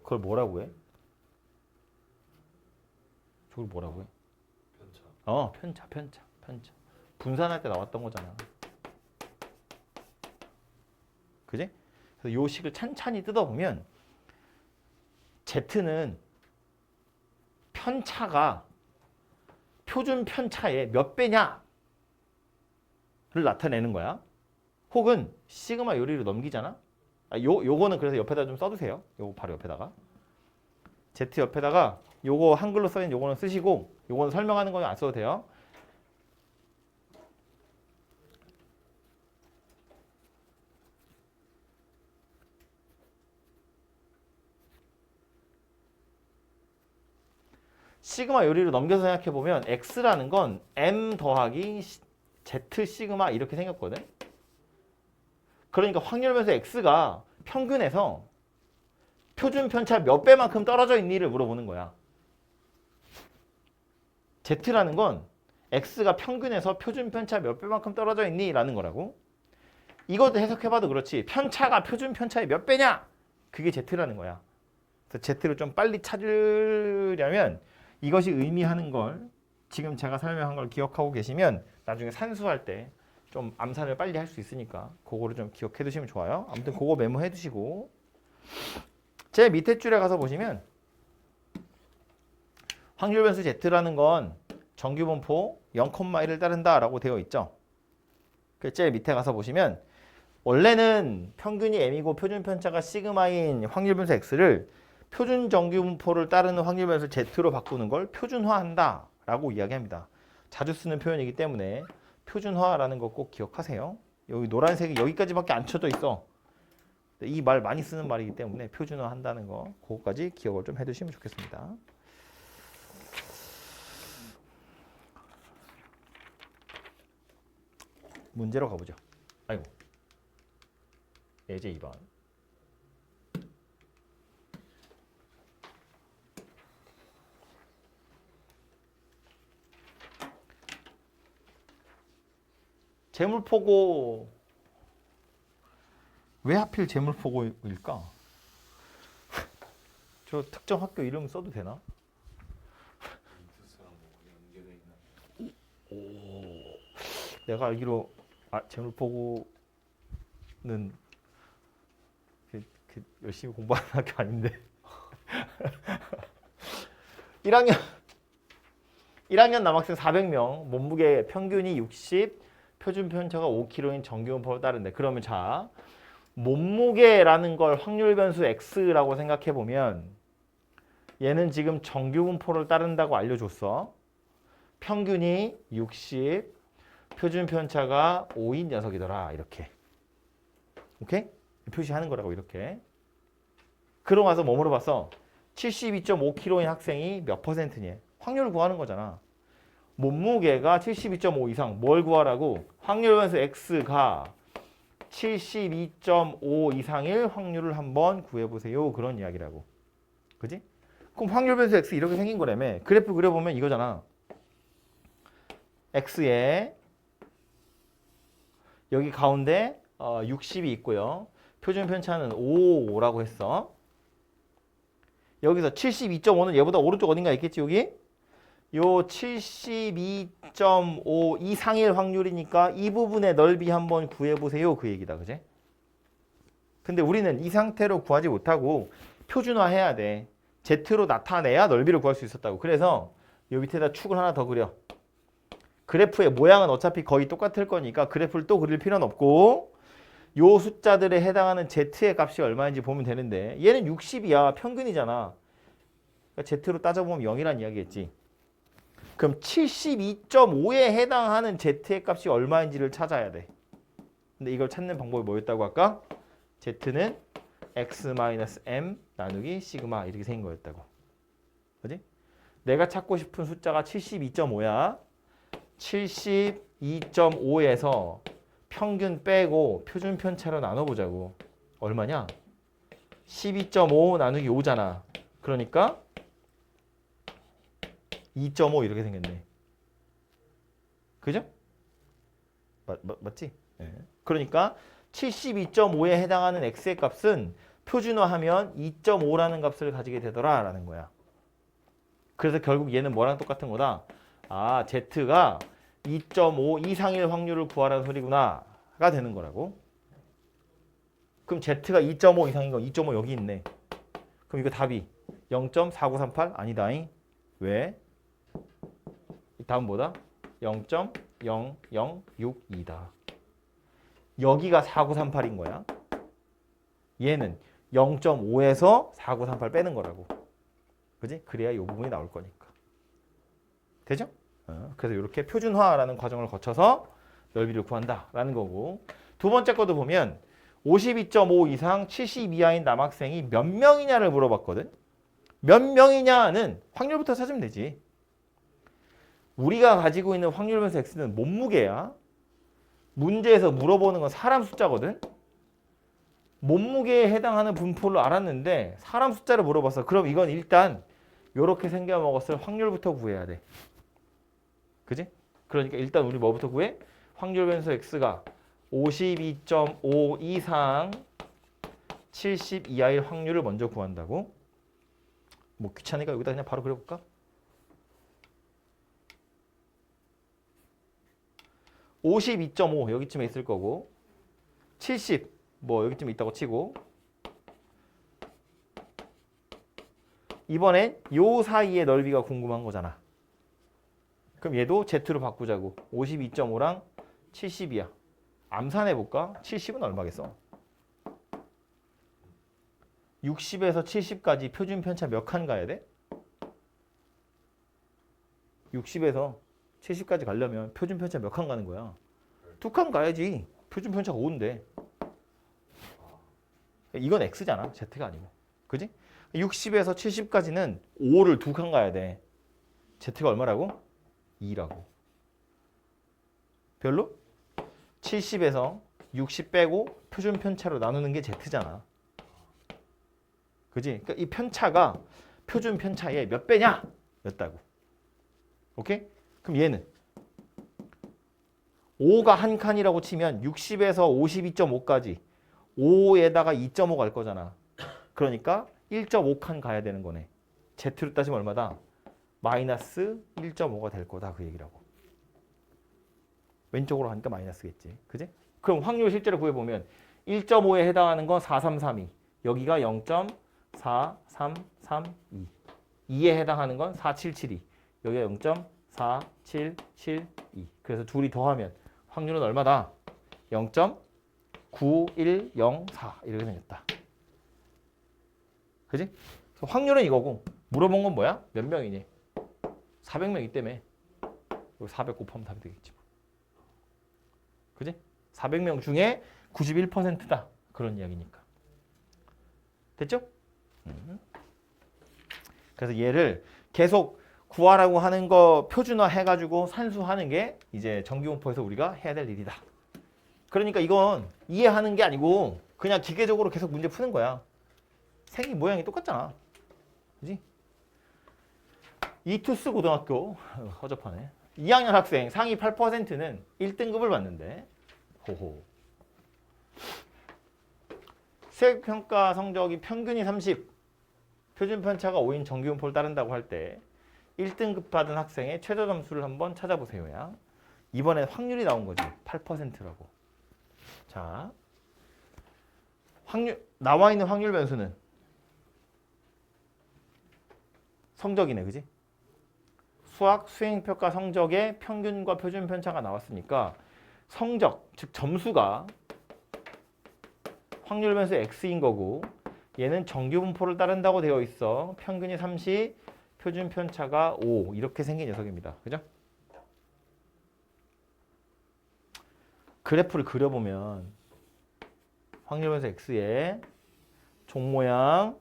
그걸 뭐라고 해? 저걸 뭐라고 해? 편차. 분산할 때 나왔던 거잖아. 그지? 그래서 요 식을 찬찬히 뜯어보면 Z는 편차가 표준 편차의 몇 배냐를 나타내는 거야. 혹은 시그마 요리를 넘기잖아. 요거는 그래서 옆에다 좀 써두세요. 요거 바로 옆에다가 Z 옆에다가 요거 한글로 써있는 요거는 쓰시고 요거는 설명하는 거는 안 써도 돼요. 시그마 요리를 넘겨서 생각해보면 X라는 건 M 더하기 Z 시그마 이렇게 생겼거든. 그러니까 확률변수 X가 평균에서 표준 편차 몇 배만큼 떨어져 있니를 물어보는 거야. Z라는 건 X가 평균에서 표준 편차 몇 배만큼 떨어져 있니? 라는 거라고. 이것도 해석해봐도 그렇지. 편차가 표준 편차의 몇 배냐? 그게 Z라는 거야. 그래서 Z를 좀 빨리 찾으려면 이것이 의미하는 걸 지금 제가 설명한 걸 기억하고 계시면 나중에 산수할 때 좀 암산을 빨리 할 수 있으니까 그거를 좀 기억해 두시면 좋아요. 아무튼 그거 메모해 두시고 제 밑에 줄에 가서 보시면 확률 변수 Z라는 건 정규 분포 0,1을 따른다라고 되어 있죠. 제 밑에 가서 보시면 원래는 평균이 M이고 표준 편차가 시그마인 확률 변수 X를 표준 정규 분포를 따르는 확률 변수 Z로 바꾸는 걸 표준화한다라고 이야기합니다. 자주 쓰는 표현이기 때문에 표준화라는 거 꼭 기억하세요. 여기 노란색이 여기까지밖에 안 쳐져 있어. 이 말 많이 쓰는 말이기 때문에 표준화 한다는 거 그거까지 기억을 좀 해두시면 좋겠습니다. 문제로 가보죠. 아이고 예제 2번. 재물포고 왜 하필 재물포고일까? 저 특정 학교 이름 써도 되나? 내가 알기로 재물포고는 열심히 공부하는 학교 아닌데 1학년 남학생 400명 몸무게 평균이 60 표준 편차가 5kg인 정규 분포를 따른대. 그러면 자, 몸무게라는 걸 확률 변수 X라고 생각해 보면 얘는 지금 정규 분포를 따른다고 알려줬어. 평균이 60, 표준 편차가 5인 녀석이더라. 이렇게. 오케이? 표시하는 거라고 이렇게. 그러고 와서 뭐 물어봤어? 72.5kg인 학생이 몇 %니? 확률을 구하는 거잖아. 몸무게가 72.5 이상 뭘 구하라고? 확률 변수 X가 72.5 이상일 확률을 한번 구해보세요. 그런 이야기라고. 그지? 그럼 확률 변수 X 이렇게 생긴 거라며. 그래프 그려보면 이거잖아. X에 여기 가운데 60이 있고요. 표준 편차는 5라고 했어. 여기서 72.5는 얘보다 오른쪽 어딘가 있겠지 여기? 요 72.5 이상일 확률이니까 이 부분의 넓이 한번 구해보세요. 그 얘기다. 그제? 근데 우리는 이 상태로 구하지 못하고 표준화해야 돼. Z로 나타내야 넓이를 구할 수 있었다고. 그래서 요 밑에다 축을 하나 더 그려. 그래프의 모양은 어차피 거의 똑같을 거니까 그래프를 또 그릴 필요는 없고 요 숫자들에 해당하는 Z의 값이 얼마인지 보면 되는데 얘는 60이야. 평균이잖아. 그러니까 Z로 따져보면 0이란 이야기겠지. 그럼 72.5에 해당하는 Z의 값이 얼마인지를 찾아야 돼. 근데 이걸 찾는 방법이 뭐였다고 할까? Z는 x-m 나누기 시그마 이렇게 생긴 거였다고. 그지? 내가 찾고 싶은 숫자가 72.5야. 72.5에서 평균 빼고 표준 편차로 나눠보자고. 얼마냐? 12.5 나누기 5잖아. 그러니까 2.5 이렇게 생겼네. 그죠? 맞지? 네. 그러니까 72.5에 해당하는 x의 값은 표준화하면 2.5라는 값을 가지게 되더라라는 거야. 그래서 결국 얘는 뭐랑 똑같은 거다? 아, z가 2.5 이상일 확률을 구하라는 소리구나가 되는 거라고. 그럼 z가 2.5 이상인 거 2.5 여기 있네. 그럼 이거 답이 0.4938? 아니다잉. 왜? 다음 뭐다? 0.0062다. 여기가 4938인 거야. 얘는 0.5에서 4938 빼는 거라고. 그지? 그래야 이 부분이 나올 거니까. 되죠? 그래서 이렇게 표준화라는 과정을 거쳐서 넓이를 구한다라는 거고. 두 번째 것도 보면 52.5 이상 70 이하인 남학생이 몇 명이냐를 물어봤거든. 몇 명이냐는 확률부터 찾으면 되지. 우리가 가지고 있는 확률 변수 x는 몸무게야. 문제에서 물어보는 건 사람 숫자거든. 몸무게에 해당하는 분포를 알았는데 사람 숫자를 물어봤어. 그럼 이건 일단 이렇게 생겨 먹었을 확률부터 구해야 돼. 그지? 그러니까 일단 우리 뭐부터 구해? 확률 변수 x가 52.5 이상 70 이하일 확률을 먼저 구한다고. 뭐 귀찮으니까 여기다 그냥 바로 그려볼까? 52.5 여기쯤에 있을 거고 70 뭐 여기쯤에 있다고 치고 이번엔 요 사이의 넓이가 궁금한 거잖아. 그럼 얘도 Z로 바꾸자고. 52.5랑 70이야. 암산해볼까? 70은 얼마겠어? 60에서 70까지 표준 편차 몇 칸 가야 돼? 60에서 70까지 가려면 표준 편차 몇 칸 가는 거야? 2칸 가야지. 표준 편차가 5인데. 이건 X잖아. Z가 아니고. 그지? 60에서 70까지는 5를 2칸 가야 돼. Z가 얼마라고? 2라고. 별로? 70에서 60 빼고 표준 편차로 나누는 게 Z잖아. 그지? 그러니까 이 편차가 표준 편차의 몇 배냐? 였다고. 오케이? 그럼 얘는 5가 한 칸이라고 치면 60에서 52.5까지 5에다가 2.5 갈 거잖아. 그러니까 1.5칸 가야 되는 거네. Z로 따지면 얼마다? 마이너스 1.5가 될 거다. 그 얘기라고. 왼쪽으로 하니까 마이너스겠지. 그지? 그럼 확률 실제로 구해보면 1.5에 해당하는 건 4332. 여기가 0.4332. 2에 해당하는 건 4772. 여기가 0.4772. 그래서 둘이 더하면 확률은 얼마다? 0.9104 이렇게 생겼다. 그지? 확률은 이거고 물어본 건 뭐야? 몇 명이니? 400명이기 때문에 여기 400 곱하면 답이 되겠지. 그지? 400명 중에 91%다. 그런 이야기니까. 됐죠? 그래서 얘를 계속 구하라고 하는 거 표준화 해가지고 산수하는 게 이제 정기분포에서 우리가 해야 될 일이다. 그러니까 이건 이해하는 게 아니고 그냥 기계적으로 계속 문제 푸는 거야. 생긴 모양이 똑같잖아. 그지? 이투스 고등학교 허접하네. 2학년 학생 상위 8%는 1등급을 받는데 호호. 수행평가 성적이 평균이 30, 표준 편차가 5인 정규분포를 따른다고 할 때 1등급 받은 학생의 최저 점수를 한번 찾아보세요야. 이번엔 확률이 나온 거지. 8%라고. 자, 나와 있는 확률 변수는 성적이네, 그지? 수학 수행평가 성적의 평균과 표준 편차가 나왔으니까 성적, 즉 점수가 확률 변수 x인 거고 얘는 정규 분포를 따른다고 되어 있어. 평균이 30, 표준 편차가 5 이렇게 생긴 녀석입니다. 그죠? 그래프를 그려보면 확률 변수 x에 종 모양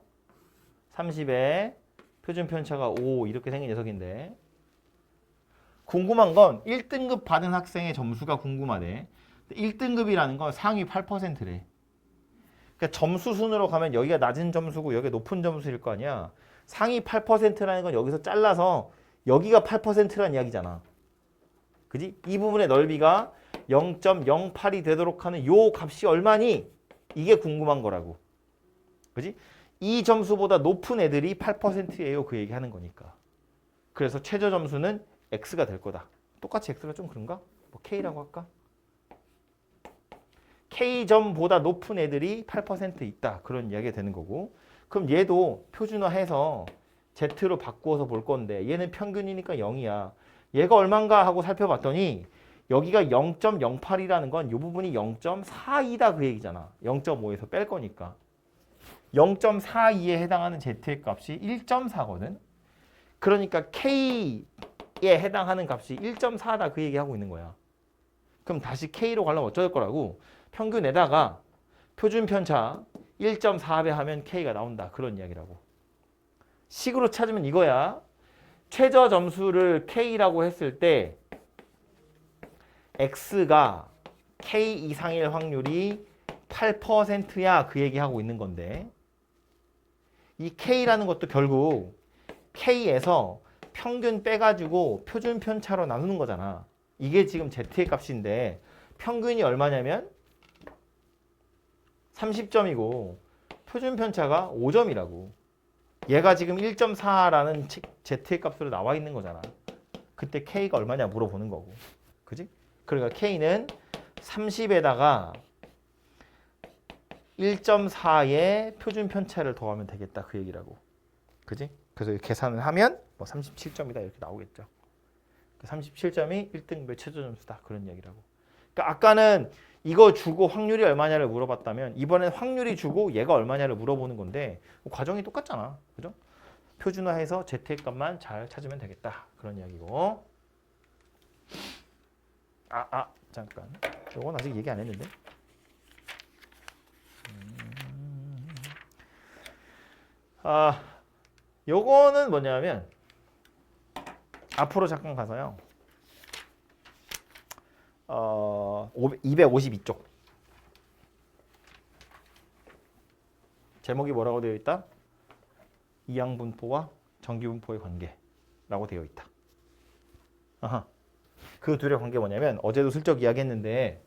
30에 표준 편차가 5 이렇게 생긴 녀석인데 궁금한 건 1등급 받은 학생의 점수가 궁금하네. 1등급이라는 건 상위 8%래. 그러니까 점수 순으로 가면 여기가 낮은 점수고 여기가 높은 점수일 거 아니야. 상위 8%라는 건 여기서 잘라서 여기가 8%라는 이야기잖아. 그지? 이 부분의 넓이가 0.08이 되도록 하는 요 값이 얼마니? 이게 궁금한 거라고. 그지? 이 점수보다 높은 애들이 8%예요. 그 얘기 하는 거니까. 그래서 최저 점수는 X가 될 거다. 똑같이 X가 좀 그런가? 뭐 K라고 할까? K점보다 높은 애들이 8% 있다. 그런 이야기가 되는 거고. 그럼 얘도 표준화해서 Z로 바꾸어서 볼 건데 얘는 평균이니까 0이야. 얘가 얼만가 하고 살펴봤더니 여기가 0.08이라는 건 이 부분이 0.42다 그 얘기잖아. 0.5에서 뺄 거니까. 0.42에 해당하는 Z의 값이 1.4거든. 그러니까 K에 해당하는 값이 1.4다 그 얘기하고 있는 거야. 그럼 다시 K로 가려면 어쩔 거라고? 평균에다가 표준 편차 1.4배 하면 K가 나온다. 그런 이야기라고. 식으로 찾으면 이거야. 최저 점수를 K라고 했을 때 X가 K 이상일 확률이 8%야. 그 얘기하고 있는 건데 이 K라는 것도 결국 K에서 평균 빼가지고 표준 편차로 나누는 거잖아. 이게 지금 Z의 값인데 평균이 얼마냐면 30점이고 표준 편차가 5점이라고. 얘가 지금 1.4라는 Z의 값으로 나와 있는 거잖아. 그때 K가 얼마냐 물어보는 거고. 그지? 그러니까 K는 30에다가 1.4의 표준 편차를 더하면 되겠다. 그 얘기라고. 그지? 그래서 계산을 하면 뭐 37점이다 이렇게 나오겠죠. 37점이 1등급의 최저 점수다. 그런 이야기라고. 그러니까 아까는 이거 주고 확률이 얼마냐를 물어봤다면 이번엔 확률이 주고 얘가 얼마냐를 물어보는 건데 과정이 똑같잖아. 그죠? 표준화해서 Z의 값만 잘 찾으면 되겠다. 그런 이야기고. 잠깐. 이건 아직 얘기 안 했는데. 요거는 뭐냐면 앞으로 잠깐 가서요. 252쪽. 제목이 뭐라고 되어 있다? 이항분포와 정기분포의 관계라고 되어 있다. 그 둘의 관계 뭐냐면 어제도 슬쩍 이야기했는데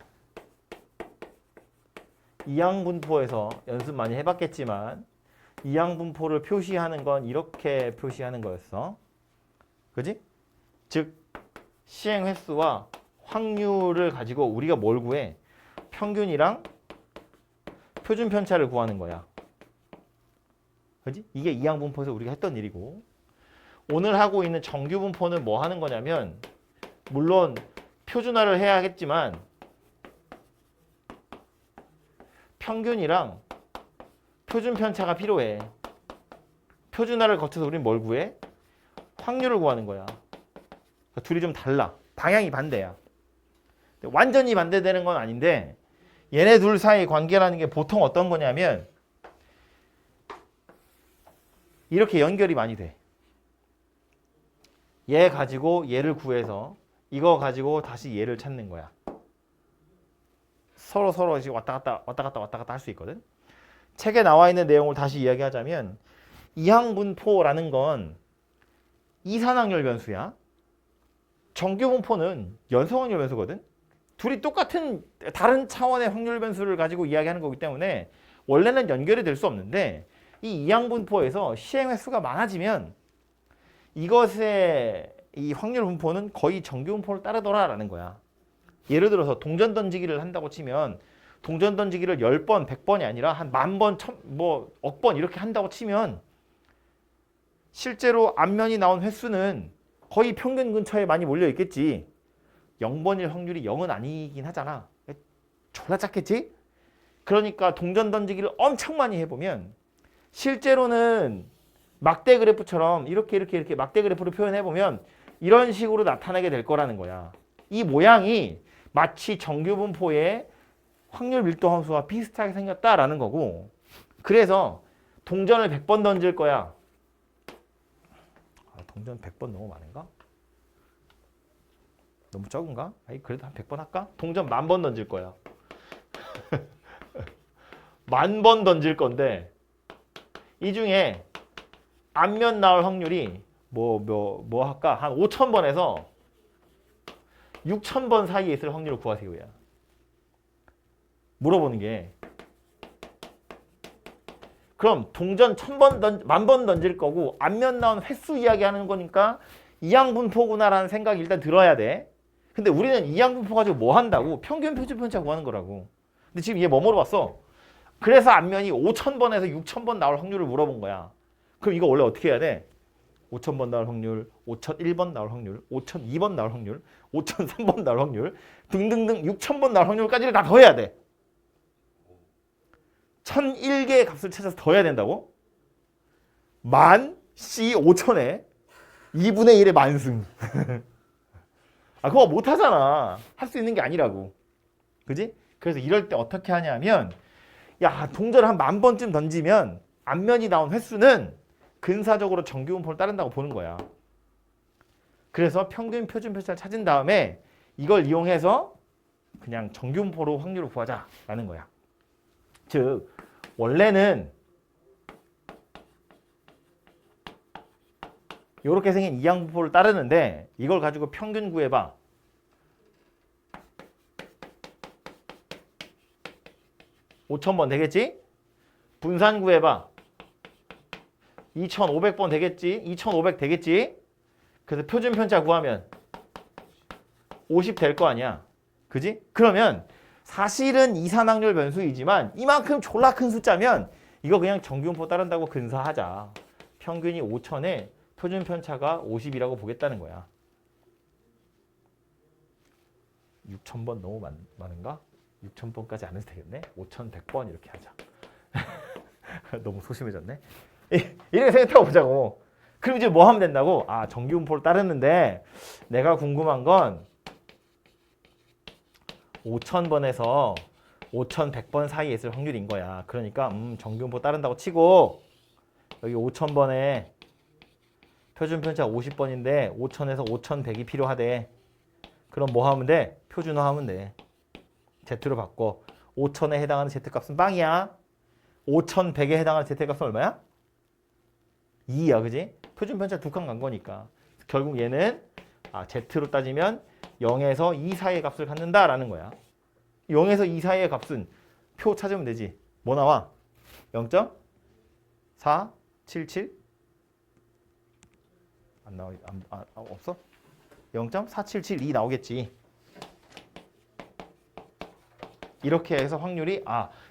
이항분포에서 연습 많이 해봤겠지만 이항분포를 표시하는 건 이렇게 표시하는 거였어. 그지? 즉 시행 횟수와 확률을 가지고 우리가 뭘 구해? 평균이랑 표준 편차를 구하는 거야. 그지? 이게 이항분포에서 우리가 했던 일이고 오늘 하고 있는 정규분포는 뭐 하는 거냐면 물론 표준화를 해야겠지만 평균이랑 표준 편차가 필요해. 표준화를 거쳐서 우리는 뭘 구해? 확률을 구하는 거야. 그러니까 둘이 좀 달라. 방향이 반대야. 완전히 반대되는 건 아닌데 얘네 둘 사이 관계라는 게 보통 어떤 거냐면 이렇게 연결이 많이 돼. 얘 가지고 얘를 구해서 이거 가지고 다시 얘를 찾는 거야. 서로 지금 왔다 갔다 할 수 있거든. 책에 나와 있는 내용을 다시 이야기하자면 이항분포라는 건 이산항열 변수야. 정규분포는 연소항열 변수거든. 둘이 똑같은 다른 차원의 확률 변수를 가지고 이야기하는 거기 때문에 원래는 연결이 될 수 없는데 이 이항분포에서 시행 횟수가 많아지면 이것의 이 확률 분포는 거의 정규 분포를 따르더라라는 거야. 예를 들어서 동전 던지기를 한다고 치면 동전 던지기를 10번, 100번이 아니라 한 10,000번, 억 번 이렇게 한다고 치면 실제로 앞면이 나온 횟수는 거의 평균 근처에 많이 몰려 있겠지. 0번일 확률이 0은 아니긴 하잖아. 졸라 작겠지? 그러니까 동전 던지기를 엄청 많이 해보면 실제로는 막대 그래프처럼 이렇게 막대 그래프로 표현해보면 이런 식으로 나타나게 될 거라는 거야. 이 모양이 마치 정규 분포의 확률 밀도 함수와 비슷하게 생겼다라는 거고, 그래서 동전을 100번 던질 거야. 동전 100번 너무 많은가? 너무 적은가? 아니 그래도 한 100번 할까? 동전 10,000번 던질 거야. 10,000번 던질 건데 이 중에 앞면 나올 확률이 뭐 할까? 한 5,000번에서 6,000번 사이에 있을 확률을 구하세요야. 물어보는 게 그럼 동전 10,000번 던질 거고 앞면 나온 횟수 이야기하는 거니까 이항분포구나라는 생각이 일단 들어야 돼. 근데 우리는 이항분포 가지고 뭐 한다고? 평균 표준 편차 구하는 거라고. 근데 지금 얘 뭐 물어봤어? 그래서 앞면이 5,000번에서 6,000번 나올 확률을 물어본 거야. 그럼 이거 원래 어떻게 해야 돼? 5,000번 나올 확률, 5,001번 나올 확률, 5,002번 나올 확률, 5,003번 나올 확률 등등등 6,000번 나올 확률까지를 다 더해야 돼. 1,001개의 값을 찾아서 더해야 된다고? 만 C 5,000에 2분의 1의 만승. 아 그거 못하잖아. 할 수 있는 게 아니라고. 그지? 그래서 이럴 때 어떻게 하냐면 야 동전을 한 10,000번쯤 던지면 앞면이 나온 횟수는 근사적으로 정규분포를 따른다고 보는 거야. 그래서 평균 표준 편차를 찾은 다음에 이걸 이용해서 그냥 정규분포로 확률을 구하자라는 거야. 즉 원래는 이렇게 생긴 이항분포를 따르는데 이걸 가지고 평균 구해봐. (5,000번) 되겠지? 분산 구해봐. 2,500번 되겠지? 2,500 되겠지? 그래서 표준 편차 구하면 50 될 거 아니야. 그지? 그러면 사실은 이산확률 변수이지만 이만큼 졸라 큰 숫자면 이거 그냥 정규분포 따른다고 근사하자. 평균이 5,000에 표준 편차가 50이라고 보겠다는 거야. 6,000번 너무 많은가? 6,000번까지 안 해도 되겠네. 5,100번 이렇게 하자. 너무 소심해졌네. 이렇게 생각해 보자고. 그럼 이제 뭐 하면 된다고? 아, 정규분포를 따르는데 내가 궁금한 건 5,000번에서 5,100번 사이에 있을 확률인 거야. 그러니까 정규분포 따른다고 치고 여기 5,000번에 표준 편차 50번인데 5,000에서 5,100이 필요하대. 그럼 뭐 하면 돼? 표준화하면 돼. Z로 바꿔. 5,000에 해당하는 Z값은 빵이야. 5,100에 해당하는 Z값은 얼마야? 2야, 그지? 표준 편차 두 칸 간 거니까. 결국 얘는 Z로 따지면 0에서 2 사이의 값을 갖는다라는 거야. 0에서 2 사이의 값은 표 찾으면 되지. 뭐 나와? 0.477? 안 나와. 없어? 0.4772 나오겠지. 이렇게 해서 확률이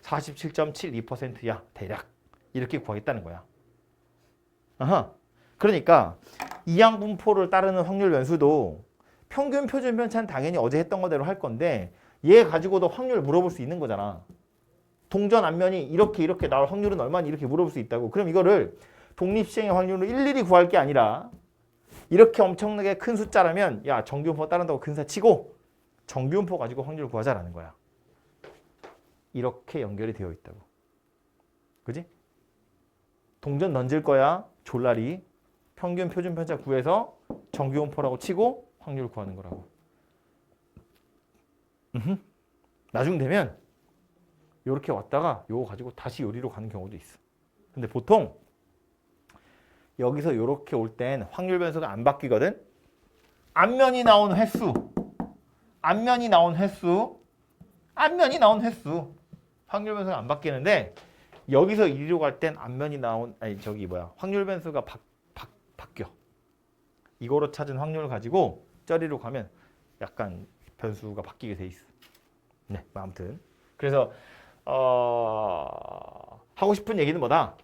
47.72%야. 대략. 이렇게 구하겠다는 거야. 아하. 그러니까 이항분포를 따르는 확률 변수도 평균 표준 편차는 당연히 어제 했던 거대로 할 건데 얘 가지고도 확률 물어볼 수 있는 거잖아. 동전 앞면이 이렇게 나올 확률은 얼마니 이렇게 물어볼 수 있다고. 그럼 이거를 독립시행의 확률로 일일이 구할 게 아니라 이렇게 엄청나게 큰 숫자라면 야 정규분포 따른다고 근사치고 정규분포 가지고 확률을 구하자라는 거야. 이렇게 연결이 되어 있다고. 그지? 동전 던질 거야. 졸라리. 평균 표준 편차 구해서 정규분포라고 치고 확률을 구하는 거라고. 나중 되면 이렇게 왔다가 요거 가지고 다시 요리로 가는 경우도 있어. 근데 보통 여기서 이렇게 올 땐 확률 변수가 안 바뀌거든. 앞면이 나온 횟수 앞면이 나온 횟수, 앞면이 나온 횟수. 확률 변수가 안 바뀌는데 여기서 이리로 갈 땐 앞면이 나온 확률 변수가 바뀌어. 이거로 찾은 확률을 가지고 저리로 가면 약간 변수가 바뀌게 돼 있어. 네, 아무튼 그래서 하고 싶은 얘기는 뭐다?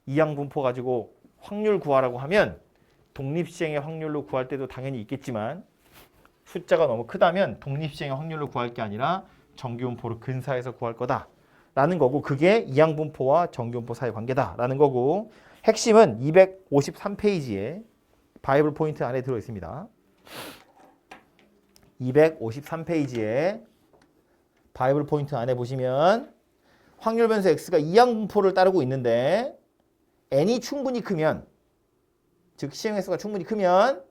이항분포 가지고 확률 구하라고 하면 독립시행의 확률로 구할 때도 당연히 있겠지만 숫자가 너무 크다면 독립시행의 확률로 구할 게 아니라 정규분포를 근사해서 구할 거다라는 거고, 그게 이항분포와 정규분포 사이의 관계다라는 거고, 핵심은 253페이지에 바이블 포인트 안에 들어 있습니다. 253페이지에 바이블 포인트 안에 보시면 확률 변수 x가 이항분포를 따르고 있는데 n이 충분히 크면, 즉 시행 횟수가 충분히 크면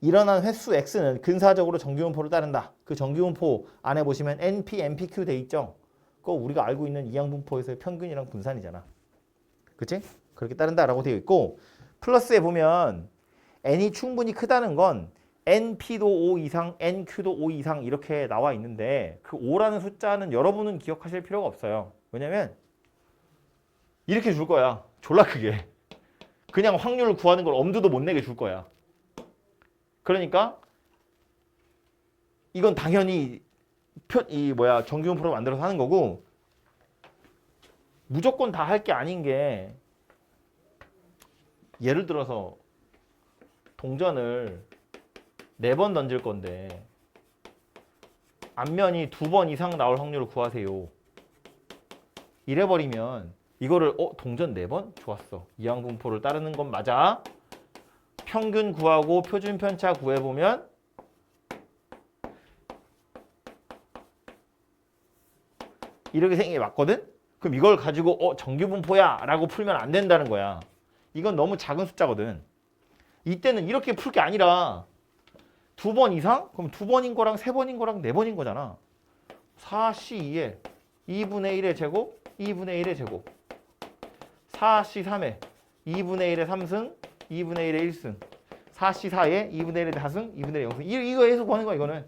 일어난 횟수 x는 근사적으로 정규분포를 따른다. 그 정규분포 안에 보시면 np, npq 돼 있죠. 그거 우리가 알고 있는 이항분포에서의 평균이랑 분산이잖아. 그치? 그렇게 따른다라고 되어 있고, 플러스에 보면 n이 충분히 크다는 건 np도 5 이상, nq도 5 이상 이렇게 나와 있는데 그 5라는 숫자는 여러분은 기억하실 필요가 없어요. 왜냐면 이렇게 줄 거야. 졸라 크게. 그냥 확률을 구하는 걸 엄두도 못 내게 줄 거야. 그러니까 이건 당연히 정규분포로 만들어서 하는 거고, 무조건 다 할 게 아닌 게, 예를 들어서 동전을 4번 던질 건데 앞면이 2번 이상 나올 확률을 구하세요. 이래버리면 이거를 동전 4번? 좋았어. 이항분포를 따르는 건 맞아. 평균 구하고 표준 편차 구해보면 이렇게 생긴 게 맞거든? 그럼 이걸 가지고 정규분포야 라고 풀면 안 된다는 거야. 이건 너무 작은 숫자거든. 이때는 이렇게 풀 게 아니라 2번 이상? 그럼 2번인 거랑 3번인 거랑 4번인 거잖아. 4C2에 2분의 1의 제곱, 2분의 1의 제곱. 4C3에 2분의 1의 3승, 2분의 1의 1승. 4C4에 2분의 1의 4승, 2분의 1의 0승. 이거 해서 구하는 거야, 이거는.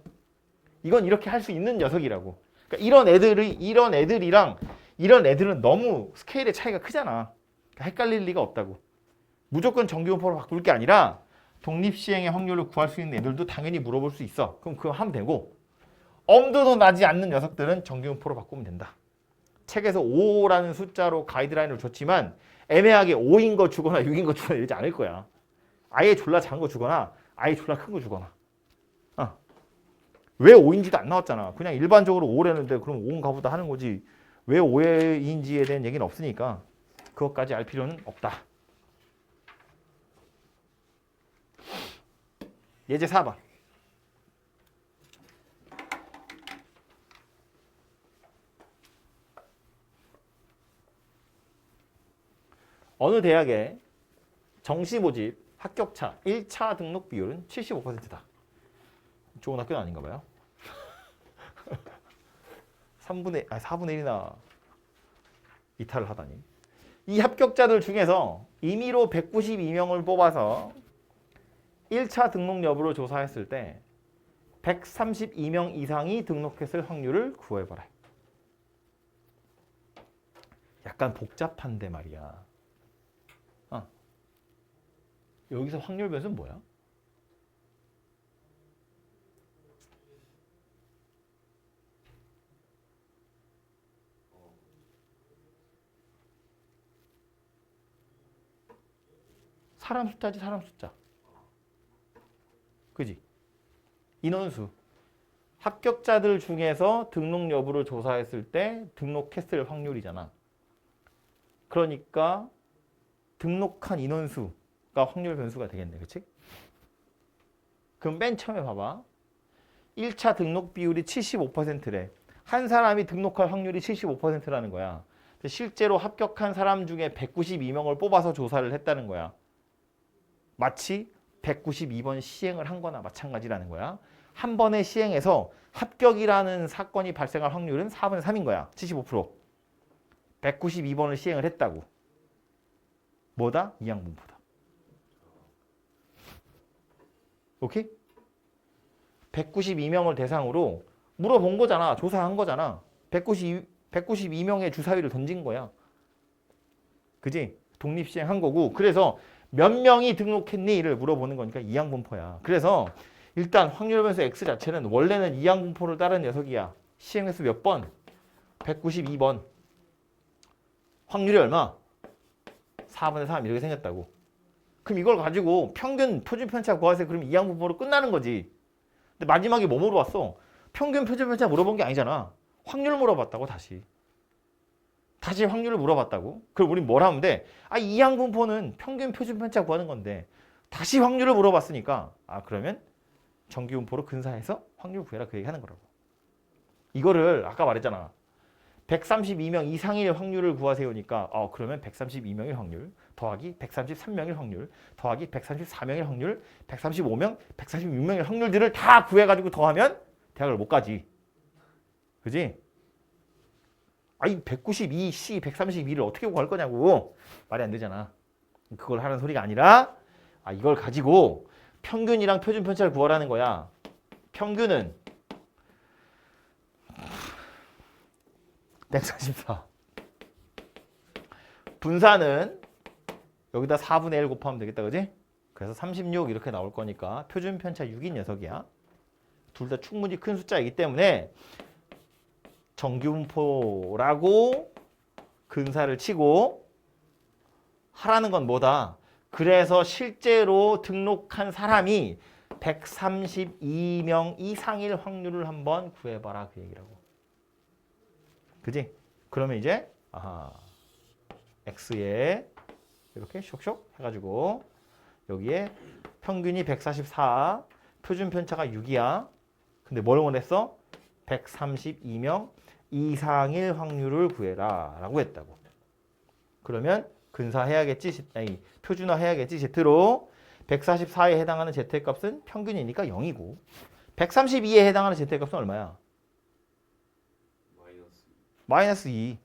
이건 이렇게 할 수 있는 녀석이라고. 그러니까 이런 애들은 너무 스케일의 차이가 크잖아. 그러니까 헷갈릴 리가 없다고. 무조건 정규분포로 바꿀 게 아니라 독립시행의 확률을 구할 수 있는 애들도 당연히 물어볼 수 있어. 그럼 그거 하면 되고, 엄두도 나지 않는 녀석들은 정규분포로 바꾸면 된다. 책에서 5라는 숫자로 가이드라인을 줬지만 애매하게 5인 거 주거나 6인 거 주거나 이러지 않을 거야. 아예 졸라 작은 거 주거나 아예 졸라 큰 거 주거나. 왜 5인지도 안 나왔잖아. 그냥 일반적으로 5래는데 그럼 5인가 보다 하는 거지. 왜 5인지에 대한 얘기는 없으니까 그것까지 알 필요는 없다. 예제 4번. 어느 대학의 정시 모집 합격차 1차 등록 비율은 75%다. 좋은 학교는 아닌가 봐요. 4분의 1이나 이탈을 하다니. 이 합격자들 중에서 임의로 192명을 뽑아서 1차 등록 여부를 조사했을 때 132명 이상이 등록했을 확률을 구해봐라. 약간 복잡한데 말이야. 여기서 확률 변수는 뭐야? 사람 숫자지, 사람 숫자. 그지? 인원수. 합격자들 중에서 등록 여부를 조사했을 때 등록했을 확률이잖아. 그러니까 등록한 인원수가 확률 변수가 되겠네. 그치? 그럼 맨 처음에 봐봐. 1차 등록 비율이 75%래. 한 사람이 등록할 확률이 75%라는 거야. 실제로 합격한 사람 중에 192명을 뽑아서 조사를 했다는 거야. 마치 192번 시행을 한 거나 마찬가지라는 거야. 한 번의 시행에서 합격이라는 사건이 발생할 확률은 4분의 3인 거야. 75%. 192번을 시행을 했다고. 뭐다? 이항분포다. 오케이? 192명을 대상으로 물어본 거잖아. 조사한 거잖아. 192명의 주사위를 던진 거야. 그지? 독립시행한 거고. 그래서 몇 명이 등록했니?를 물어보는 거니까 이항분포야. 그래서 일단 확률 변수 x 자체는 원래는 이항분포를 따른 녀석이야. 시행횟수 몇 번? 192번. 확률이 얼마? 4분의 3 이렇게 생겼다고. 그럼 이걸 가지고 평균 표준 편차 구하세요. 그럼 이항분포로 끝나는 거지. 근데 마지막에 뭐 물어봤어? 평균 표준 편차 물어본 게 아니잖아. 확률 물어봤다고 다시. 다시 확률을 물어봤다고. 그럼 우린 뭘 하면 돼? 아, 이항분포는 평균 표준 편차 구하는 건데 다시 확률을 물어봤으니까 그러면 정기분포로 근사해서 확률 구해라 그 얘기 하는 거라고. 이거를 아까 말했잖아. 132명 이상일 확률을 구하세요니까 그러면 132명일 확률 더하기 133명일 확률 더하기 134명일 확률 135명, 136명일 확률들을 다 구해가지고 더하면 대학을 못 가지. 그지? 이 192C, 132를 어떻게 구할 거냐고. 말이 안 되잖아. 그걸 하는 소리가 아니라 이걸 가지고 평균이랑 표준 편차를 구하라는 거야. 평균은 144. 분산은 여기다 4분의 1 곱하면 되겠다. 그지? 그래서 36 이렇게 나올 거니까 표준 편차 6인 녀석이야. 둘 다 충분히 큰 숫자이기 때문에 정규분포라고 근사를 치고 하라는 건 뭐다? 그래서 실제로 등록한 사람이 132명 이상일 확률을 한번 구해봐라 그 얘기라고. 그지? 그러면 이제 x에 이렇게 쇽쇽 해가지고 여기에 평균이 144, 표준 편차가 6이야. 근데 뭘 원했어? 132명 이상일 확률을 구해라 라고 했다고. 그러면 근사해야겠지, 표준화해야겠지. Z로 144에 해당하는 Z의 값은 평균이니까 0이고 132에 해당하는 Z의 값은 얼마야? 마이너스 2.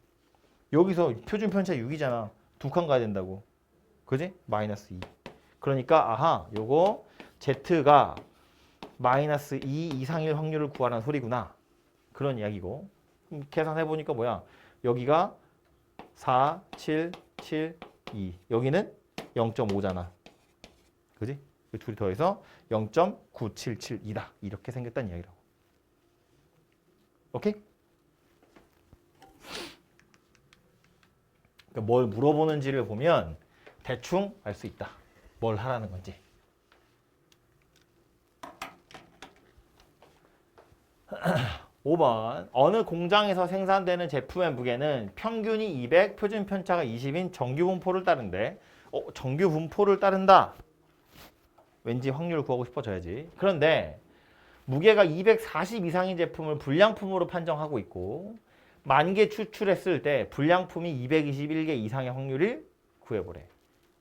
여기서 표준 편차 6이잖아. 두 칸 가야 된다고. 그지? 마이너스 2. 그러니까 요거 Z가 마이너스 2 이상일 확률을 구하라는 소리구나. 그런 이야기고. 계산해보니까 뭐야? 여기가 4, 7, 7, 2. 여기는 0.5잖아. 그지? 둘이 더해서 0.9772다. 이렇게 생겼다는 이야기라고. 오케이? 그러니까 뭘 물어보는지를 보면 대충 알 수 있다. 뭘 하라는 건지. (5번) 어느 공장에서 생산되는 제품의 무게는 평균이 200, 표준 편차가 20인 정규분포를 따른대. 정규분포를 따른다. 왠지 확률을 구하고 싶어져야지. 그런데 무게가 240 이상인 제품을 불량품으로 판정하고 있고 10,000개 추출했을 때 불량품이 221개 이상의 확률을 구해보래.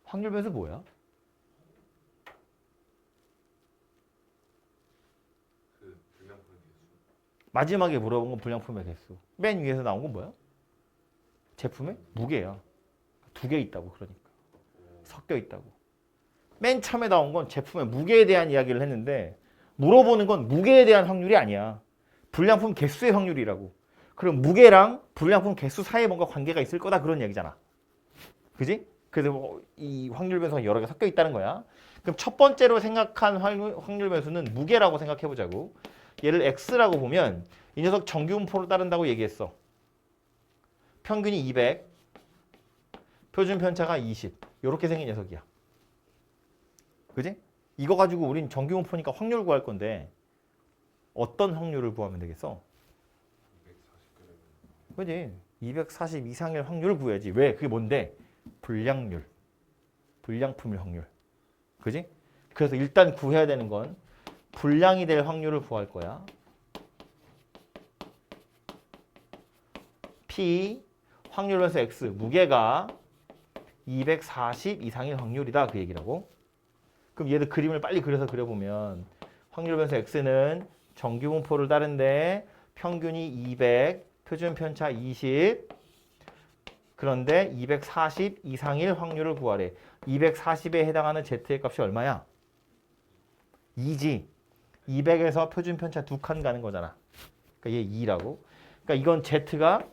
확률 변수 뭐야? 마지막에 물어본 건 불량품의 개수. 맨 위에서 나온 건 뭐야? 제품의 무게야. 2개 있다고. 그러니까 섞여 있다고. 맨 처음에 나온 건 제품의 무게에 대한 이야기를 했는데 물어보는 건 무게에 대한 확률이 아니야. 불량품 개수의 확률이라고. 그럼 무게랑 불량품 개수 사이에 뭔가 관계가 있을 거다 그런 얘기잖아. 그지? 그래서 이 확률 변수가 여러 개 섞여 있다는 거야. 그럼 첫 번째로 생각한 확률 변수는 무게라고 생각해 보자고. 얘를 x라고 보면 이 녀석 정규분포를 따른다고 얘기했어. 평균이 200, 표준 편차가 20. 이렇게 생긴 녀석이야. 그지? 이거 가지고 우린 정규분포니까 확률 구할 건데 어떤 확률을 구하면 되겠어? 240. 그지? 240 이상일 확률을 구해야지. 왜? 그게 뭔데? 불량률. 불량품일 확률. 그지? 그래서 일단 구해야 되는 건 불량이 될 확률을 구할 거야. P 확률 변수 X 무게가 240 이상일 확률이다 그 얘기라고. 그럼 얘들 그림을 빨리 그려보면 확률 변수 X는 정규분포를 따른데 평균이 200, 표준 편차 20. 그런데 240 이상일 확률을 구하래. 240에 해당하는 Z의 값이 얼마야? 2지. 200에서 표준 편차 2칸 가는 거잖아. 그러니까 얘 2라고. 그러니까 이건 Z가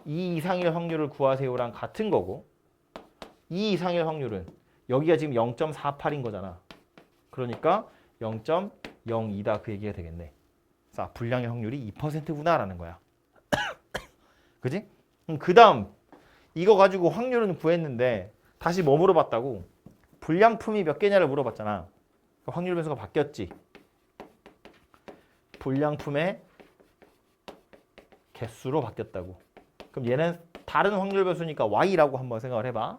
2 이상일 확률을 구하세요랑 같은 거고 2 이상일 확률은 여기가 지금 0.48인 거잖아. 그러니까 0.02다 그 얘기가 되겠네. 자, 불량의 확률이 2%구나라는 거야. 그지? 그 다음 이거 가지고 확률은 구했는데 다시 뭐 물어봤다고? 불량품이 몇 개냐를 물어봤잖아. 확률 변수가 바뀌었지. 불량품의 개수로 바뀌었다고. 그럼 얘는 다른 확률 변수니까 y라고 한번 생각을 해봐.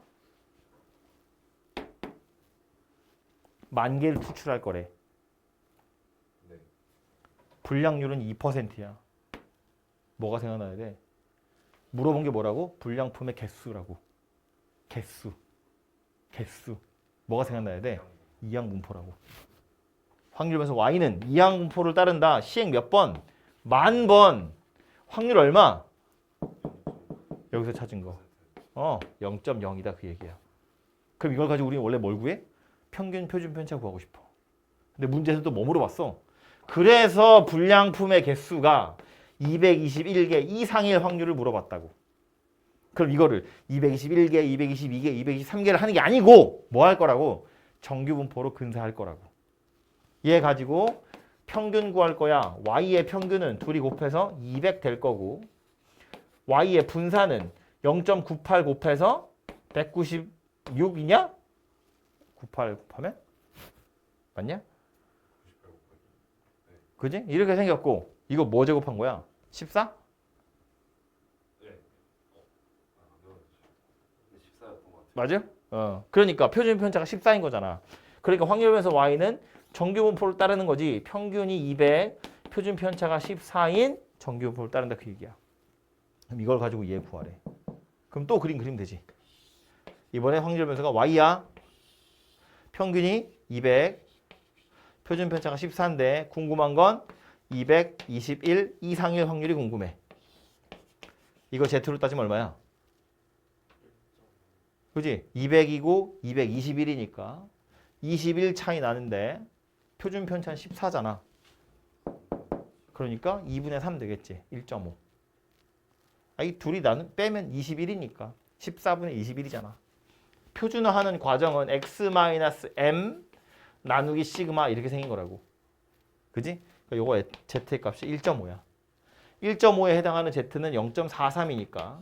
10,000개를 추출할 거래. 네. 불량률은 2%야. 뭐가 생각나야 돼? 물어본 게 뭐라고? 불량품의 개수라고. 개수. 뭐가 생각나야 돼? 이항분포라고. 확률 변수 y는 이항분포를 따른다. 시행 몇 번? 10,000번. 확률 얼마? 여기서 찾은 거. 0.0이다 그 얘기야. 그럼 이걸 가지고 우리는 원래 뭘 구해? 평균 표준 편차 구하고 싶어. 근데 문제에서 또 뭐 물어봤어? 그래서 불량품의 개수가 221개 이상일 확률을 물어봤다고. 그럼 이거를 221개, 222개, 223개를 하는 게 아니고 뭐 할 거라고? 정규 분포로 근사할 거라고. 얘 가지고 평균 구할 거야. y의 평균은 둘이 곱해서 200 될 거고 y의 분산은 0.98 곱해서 196이냐? 98 곱하면? 맞냐? 그지? 이렇게 생겼고 이거 뭐 제곱한 거야? 14? 네. 14였던 것 같아요. 맞아? 그러니까 표준 편차가 14인 거잖아. 그러니까 확률 변수 y는 정규 분포를 따르는 거지. 평균이 200, 표준 편차가 14인 정규 분포를 따른다 그 얘기야. 그럼 이걸 가지고 얘 구하래. 그럼 또 그리면 되지. 이번에 확률 변수가 y야. 평균이 200, 표준 편차가 14인데 궁금한 건 221 이상일 확률이 궁금해. 이거 Z로 따지면 얼마야? 그지? 200이고 221이니까 21 차이 나는데 표준 편차는 14잖아. 그러니까 2분의 3 되겠지. 1.5. 이 둘이 빼면 21이니까 14분의 21이잖아. 표준화하는 과정은 x-m 나누기 시그마 이렇게 생긴 거라고. 그지? 그러니까 요거 Z의 값이 1.5야. 1.5에 해당하는 Z는 0.43이니까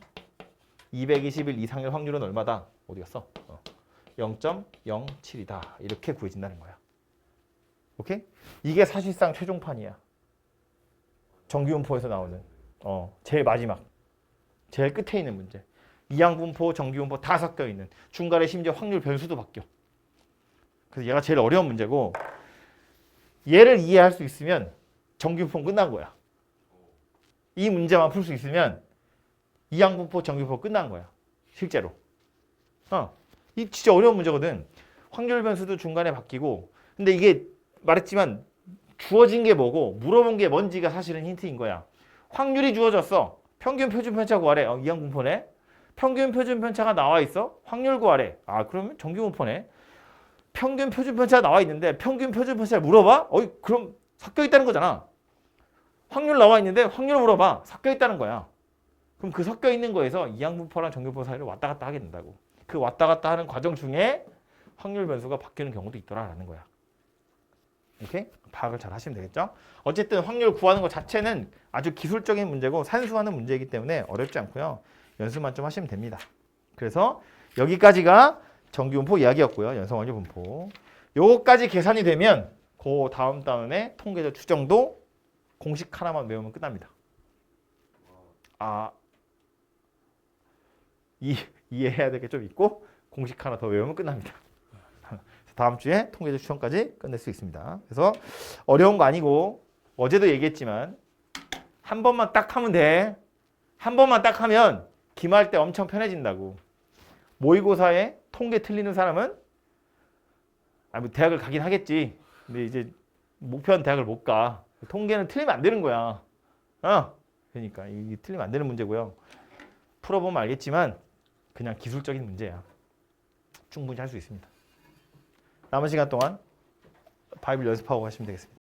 221 이상일 확률은 얼마다? 어디 갔어? 0.07이다. 이렇게 구해진다는 거야. 오케이? 이게 사실상 최종판이야. 정규분포에서 나오는 제일 마지막. 제일 끝에 있는 문제. 이항분포, 정규분포 다 섞여 있는. 중간에 심지어 확률 변수도 바뀌어. 그래서 얘가 제일 어려운 문제고 얘를 이해할 수 있으면 정규분포는 끝난 거야. 이 문제만 풀 수 있으면 이항분포, 정규분포 끝난 거야. 실제로. 이 진짜 어려운 문제거든. 확률 변수도 중간에 바뀌고 근데 이게 말했지만 주어진 게 뭐고 물어본 게 뭔지가 사실은 힌트인 거야. 확률이 주어졌어. 평균 표준 편차 구하래. 이항분포네. 평균 표준 편차가 나와 있어. 확률 구하래. 그러면 정규분포네. 평균 표준 편차가 나와 있는데 평균 표준 편차를 물어봐? 그럼 섞여 있다는 거잖아. 확률 나와 있는데 확률을 물어봐. 섞여 있다는 거야. 그럼 그 섞여 있는 거에서 이항분포랑 정규분포 사이를 왔다 갔다 하게 된다고. 그 왔다 갔다 하는 과정 중에 확률 변수가 바뀌는 경우도 있더라라는 거야. 오케이? 파악을 잘 하시면 되겠죠? 어쨌든 확률 구하는 것 자체는 아주 기술적인 문제고 산수하는 문제이기 때문에 어렵지 않고요. 연습만 좀 하시면 됩니다. 그래서 여기까지가 정규분포 이야기였고요. 연성확률 분포. 요거까지 계산이 되면 그 다음에 통계적 추정도 공식 하나만 외우면 끝납니다. 이해해야 될 게 좀 있고 공식 하나 더 외우면 끝납니다. 다음 주에 통계적 추정까지 끝낼 수 있습니다. 그래서 어려운 거 아니고 어제도 얘기했지만 한 번만 딱 하면 돼. 한 번만 딱 하면 기말할 때 엄청 편해진다고. 모의고사에 통계 틀리는 사람은 뭐 대학을 가긴 하겠지. 근데 이제 목표한 대학을 못 가. 통계는 틀리면 안 되는 거야. 그러니까 이 틀리면 안 되는 문제고요. 풀어보면 알겠지만 그냥 기술적인 문제야. 충분히 할 수 있습니다. 남은 시간 동안 바이블 연습하고 가시면 되겠습니다.